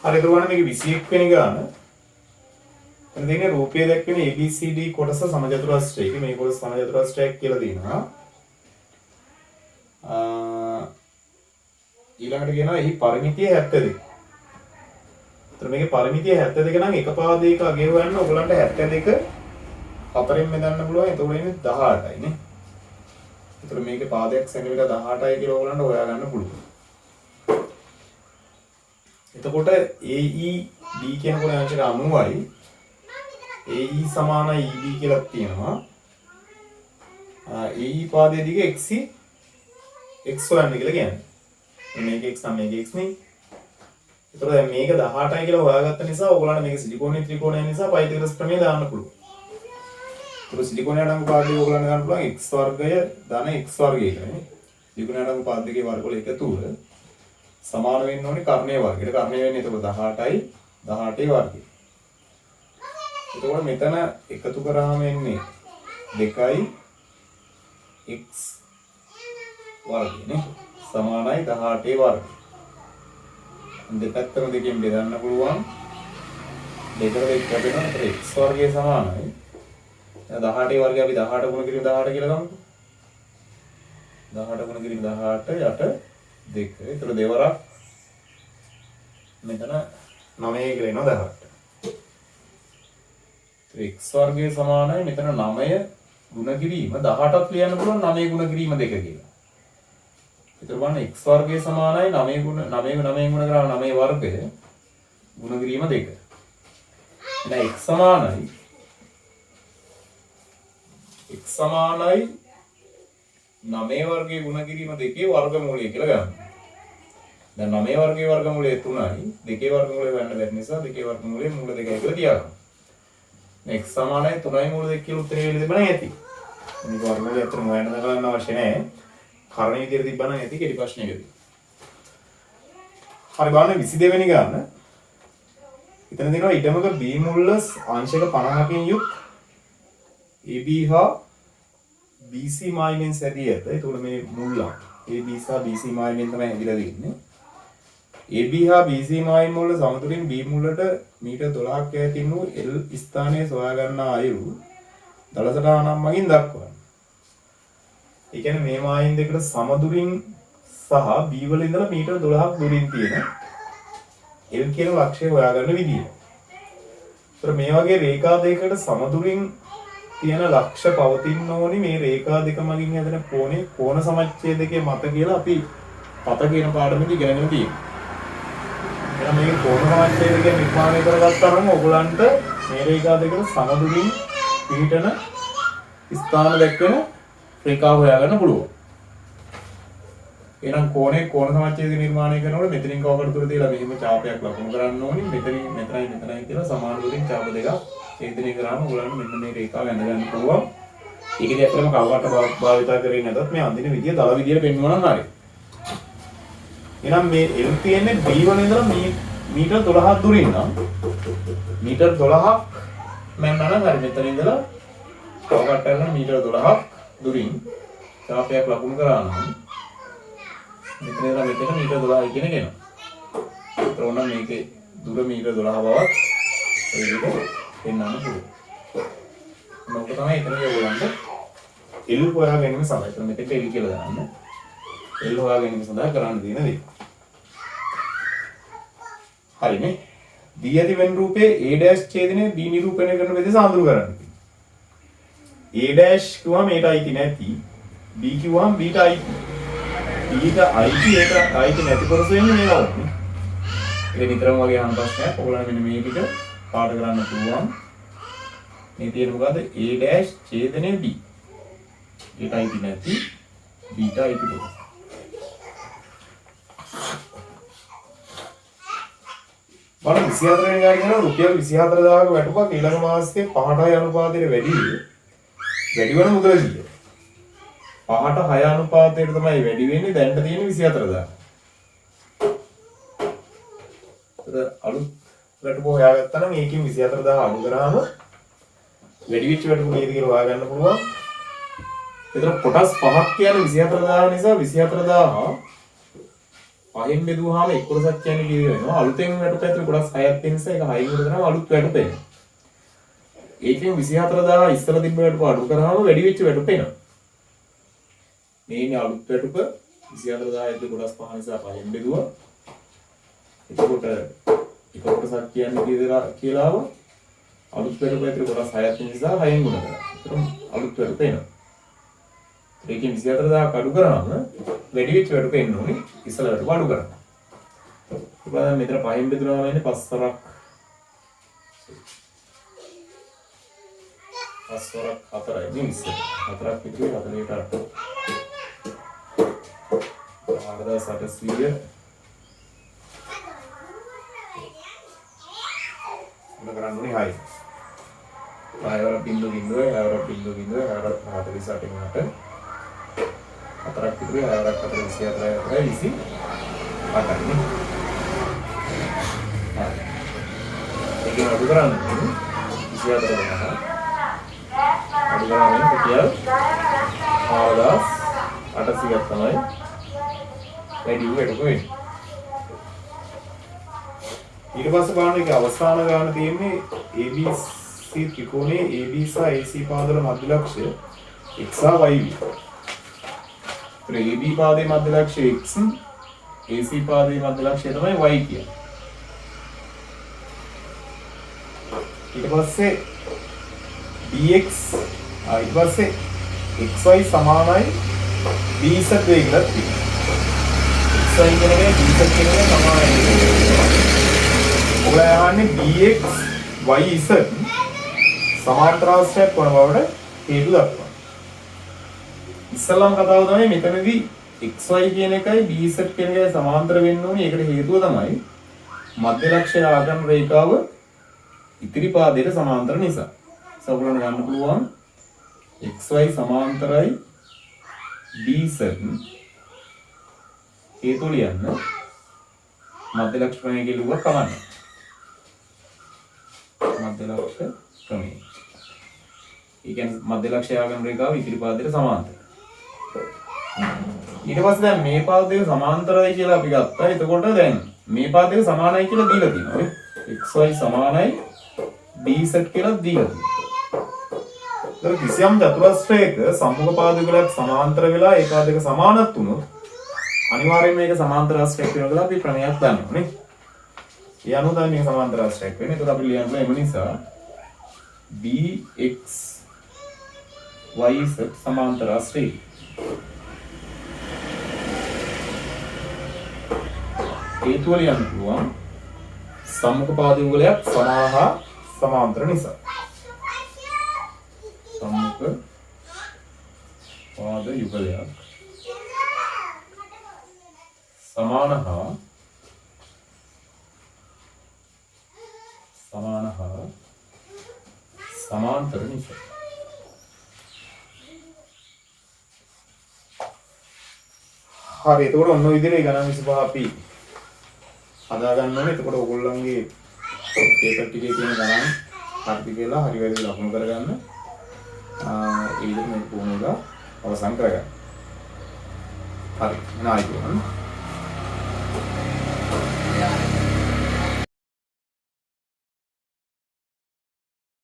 හරි එතකොට මේක 21 වෙනි ගාන. එතන තියෙන්නේ රූපයේ දැක්වෙන ABCD කොටස සමචතුරස්‍රයක මේ කොටස සමචතුරස්‍රයක් කියලා දිනවා. ඊළඟට කියනවා එහි පරිමිතිය 72. ඒතර මේකේ පරිමිතිය 72 නම් එක පාදයක අගය හොයන්න ඔයගලන්ට 72 හතරෙන් බෙදන්න පුළුවන්. එතකොට එන්නේ 18යි නේ. ඒතර මේකේ පාදයක් සෙන්ටිමීටර් 18යි කියලා ඔයගලන්ට හොයාගන්න පුළුවන්. එතකොට AED කියන කොටේ අංශක 90යි. AE සමානයි EB කියලා තියෙනවා. AE පාදයේ දිග x හොයන්න කියලා කියන්නේ. මේක x නම් මේක x නේ. ඒතකොට දැන් මේක 18යි කියලා හොයාගත්ත නිසා ඔයගොල්ලන්ට මේක සිලිකෝනේ ත්‍රිකෝණය නිසා පයිතගොරස් ප්‍රමේය දාන්න පුළුවන්. ඒතකොට සිලිකෝනේ අඩංගු පාදයේ ඔයගොල්ලන්ට ගන්න පුළුවන් x වර්ගය ධන x වර්ගය කියලා නේ. සිලිකෝනේ අඩංගු පාද දෙකේ වර්ගවල එකතුව සමාන වෙන්න ඕනේ කර්ණයේ වර්ගයට. කර්ණය වෙන්නේ එතකොට 18යි 18ේ වර්ගය. එතකොට මෙතන එකතු කරාම එන්නේ 2යි x වර්ගය නේ. සමානයි 18ේ වර්ගය. දෙපැත්තම දෙකෙන් බෙදන්න පුළුවන්. දෙකට දෙක කැපෙනවා. ඒතර x වර්ගය සමානයි 18ේ වර්ගය අපි 18 ගුණ කිරීම 18 කියලා ගමුකෝ. 18 ගුණ කිරීම 18 යට 2. ඒතර දෙවරක් මෙතන 9 කියලා එනවා 18. x වර්ගය සමානයි මෙතන 9 ගුණ කිරීම 18ක් ලියන්න පුළුවන් 9 ගුණ කිරීම 2 කියලා. ඒතර බලන්න x වර්ගය සමානයි 9 ගුණ 9 ගුණ කරා 9 වර්ගය ගුණ කිරීම 2. එහෙනම් x සමානයි 9 වර්ගයේ ගුණ කිරීම 2 වර්ගමූලය කියලා ගන්න. දැන් 9 වර්ගයේ වර්ගමූලය 3යි 2 වර්ගමූලය හොයන්න බැරි නිසා 2 වර්ගමූලය මූල 2යි කියලා තියාගන්න. x සමානයි 3යි මූල 2 කියලා උත්තරේ වෙලෙ තිබුණා ඇති. මේක වර්ගමූලය අතර හොයන්න ගන්න අවශ්‍ය නැහැ. කර්ණීය විදියට තිබ්බනම් ඇති කෙටි ප්‍රශ්නයකදී. හරි බලන්න 22 වෙනි ගාන. එතන දෙනවා ඊටමක b මුල්ල අංශක 50කින් යුත් AB හා BC මායිමෙන් සැදී ඇත. ඒතකොට මේ මුල්ල AB සහ BC මායිමෙන් තමයි හැදිලා තියෙන්නේ. AB හා BC මායිම් වල සමතුලින් B මුල්ලට මීටර් 12ක් ඈතින් වූ L ස්ථානයේ සොයා ගන්නා අයුරු දලසටහනක් මගින් දක්වන්න. ඒ කියන්නේ මේ මායිම් දෙකට සමදුරින් සහ B වල ඉඳලා මීටර් 12ක් දුරින් තියෙන L කියන ලක්ෂ්‍යය හොයාගන්න විදිය. ඒතර මේ වගේ රේඛා දෙකකට සමදුරින් තියෙන ලක්ෂ පවතින්න ඕනි මේ රේඛා දෙක මගින් හැදෙන කෝණේ කෝණ සමච්ඡේදකයේ මත කියලා අපි පත කියන පාඩමේදී ඉගෙනගෙන තියෙනවා. එහෙනම් මේක කෝණ සමච්ඡේදකය නිර්මාණය කරගත්තාම ඔයගලන්ට මේ රේඛා දෙකට සමදුරින් පිහිටන ස්ථාන දැක්වෙන රේඛා හොයාගන්න පුළුවන්. එහෙනම් කෝණේ කෝණ සමච්ඡේදක නිර්මාණය කරනකොට මෙතනින් කවකට දුර තියලා මෙහෙම ඡාපයක් ලකුණු කරන්න ඕනි. මෙතනින් මෙතනයි කියලා සමාන දුරින් ඡාප දෙකක් ඡේදනය කරාම ඔයගලන්ට මෙන්න මේ රේඛාව ඇඳ ගන්න පුළුවන්. ඒකදී ඇත්තටම කවකට භාවිත කරේ නැතත් මේ අඳින විදිය දල විදියට පෙන්වනවා නම් හරියි. එහෙනම් මේ L තියෙන්නේ B වල ඉඳලා මීටර් 12ක් දුරින් නම් මීටර් 12ක් මම නම් හරි මෙතන ඉඳලා කවකට කරන මීටර් 12ක් දුරින් ඡාපයක් ලකුණු කරා නම් මෙතන ඉඳලා මෙතන මීටර් 12යි කියන කෙනා. ඒතර ඕන මේකේ දුර මීටර් 12 බවත් ඒ විදිහට පෙන්වන්න පුළුවන්. මොකද තමයි එතනදී ඔයගොල්ලන්ට L හොයා ගැනීම සඳහා එතන මෙතෙන්ට L කියලා දාන්න. L හොයා ගැනීම සඳහා කරන්න තියෙන දේ. හරිනේ. දී ඇති වෙන රූපයේ A' ඡේදනයේ B නිරූපණය කරන විදිහ සාඳුරු කරන්න. A' කිව්වම මේට අයිති නැති. B කිව්වම Bට අයිති. Bට අයිති ඒක අයිති නැති කොටස වෙන්නේ මේවා වගේ. ඒක නිතරම වගේ අහන ප්‍රශ්නයක්. ඔයගොල්ලන් මෙන්න මේ ටික පාඩ කරන්න පුළුවන්. මේ තියෙන මොකද්ද? A' ඡේදනයේ B. ඒට අයිති නැති Bට අයිති කොටස. බලන්න 24 වෙනි ගානේ යනවා රුපියල් 24000ක වැටුපක් ඊළඟ මාසයේ 5ටයි අනුපාතයට වැඩි වැඩි වෙන මුදල කීයද? 5ට 6 අනුපාතයට තමයි වැඩි වෙන්නේ. දැන්ට තියෙන්නේ 24000. අලුත් වැටුප හොයාගත්තා නම් ඒකෙන් 24000 අඩු කරාම වැඩි වෙච්ච වැටුප කීයද කියලා හොයාගන්න පුළුවන්. ඒතර කොටස් 5ක් කියන්නේ 24000 නිසා 24000 පහෙන් බෙදුවාම එක් කොටසක් කියන්නේ කීයද වෙනවා. අලුතෙන් වැටුප ඇතුලේ කොටස් 6ක් තියෙන නිසා ඒක 6න් උඩ කරාම අලුත් වැටුප එනවා. ඒකෙන් 24000 ඉස්සර තිබ්බ වැටුප අඩු කරාම වැඩි වෙච්ච වැටුප එනවා. මේනේ අලුත් වැටුප 24000 ඇතුලේ කොටස් 5 නිසා පහෙන් බෙදුවා. එතකොට එක කොටසක් කියන්නේ කීයද කියලාම අලුත් වැටුප ඇතුලේ කොටස් 6ක් තියෙන නිසා 6න් ගුණ කරා. ඒතරම් අලුත් වැටුප එනවා. ඒකෙන් 24000 අඩු කරාම වැඩි වෙච්ච වැටුප එන්න ඕනේ. ඉස්සල වැටුප අඩු කරා. ඊට පස්සේ මෙතන පහෙන් බෙදුනම එන්නේ 5 වරක් 4යි මිනිස් 4ක් විතර 48 4800 මොන කරන්නේ 6 ආයවර බින්දු 48 4ක් විතර ආයවරක් 424 28යි ඒක අඩු කරන්නේ 24 අඩු කරන්නේ කියා 4800ක් තමයි වැඩි වෙඩක වෙන්නේ. ඊට පස්සේ බලන්න එක අවසාන ගාන තියෙන්නේ ABC ත්‍රිකෝණයේ AB සහ AC පාදවල මධ්‍ය ලක්ෂය x සහ y වේ. AB පාදයේ මධ්‍ය ලක්ෂය x, AC පාදයේ මධ්‍ය ලක්ෂය තමයි y කියන්නේ. ඊට පස්සේ dx ඊට පස්සේ xy සමානයි dz වේ කියලා තියෙනවා. xy කියන්නේ dz කියන්නේ සමානයි. ඔබලා යන්නේ dx yz සමාන්තරාශ්‍රයක් වන බවට හේතු දක්වනවා. ඉස්සල්ලාම කතාව තමයි මෙතනදී xy කියන එකයි dz කියන එකයි සමාන්තර වෙන්න ඕනේ. ඒකට හේතුව තමයි මධ්‍ය ලක්ෂ්‍ය ආගම රේඛාව ඉතිරි පාදයට සමාන්තර නිසා. සවුලන ගන්න පුළුවන් xy සමාන්තරයි dz හේතු ලියන්න මධ්‍ය ලක්ෂ්‍ය ප්‍රමේය කියලා කවන්න. මධ්‍ය ලක්ෂ්‍ය ප්‍රමේය. ඒ කියන්නේ මධ්‍ය ලක්ෂ්‍ය ආගම රේඛාව ඉතිරි පාදයට සමාන්තරයි. ඊට පස්සේ දැන් මේ පාදයට සමාන්තරයි කියලා අපි ගත්තා. එතකොට දැන් මේ පාදයට සමානයි කියලා දීලා තියෙනවා. xy සමානයි dz කියලා දීලා තියෙනවා. ඒතර කිසියම් චතුරස්‍රයක සම්මුඛ පාදයකට සමාන්තර වෙලා ඒ පාදයක සමානත් වුණොත් අනිවාර්යයෙන්ම මේක සමාන්තර ආශ්‍රයක් වෙනවා කියලා අපි ප්‍රමේයක් දන්නවා නේ. ඒ අනුව තමයි මේක සමාන්තර ආශ්‍රයක් වෙන්නේ. ඒතර අපි ලියන්න එම නිසා dx yz සමාන්තර ආශ්‍රය. හේතුව ලියන්න පුළුවන් සම්මුඛ පාද යුගලයක් සමාහා සමාන්තර නිසා. සම්මුඛ පාද යුගලයක් සමානහා සමාන්තර නිසා. හරි, එතකොට ඔන්න ඔය විදිහට ගණන් 25 අපි හදා ගන්න ඕනේ. එතකොට ඔයගොල්ලන්ගේ පේපර් ටිකේ තියෙන ගණන් හරි කියලා හරි වැරදි ලකුණු කරගන්න. ඒ විදිහට මේ පුහුණුව අවසන් කරගන්න. හරි, එන ආයිබෝවන්.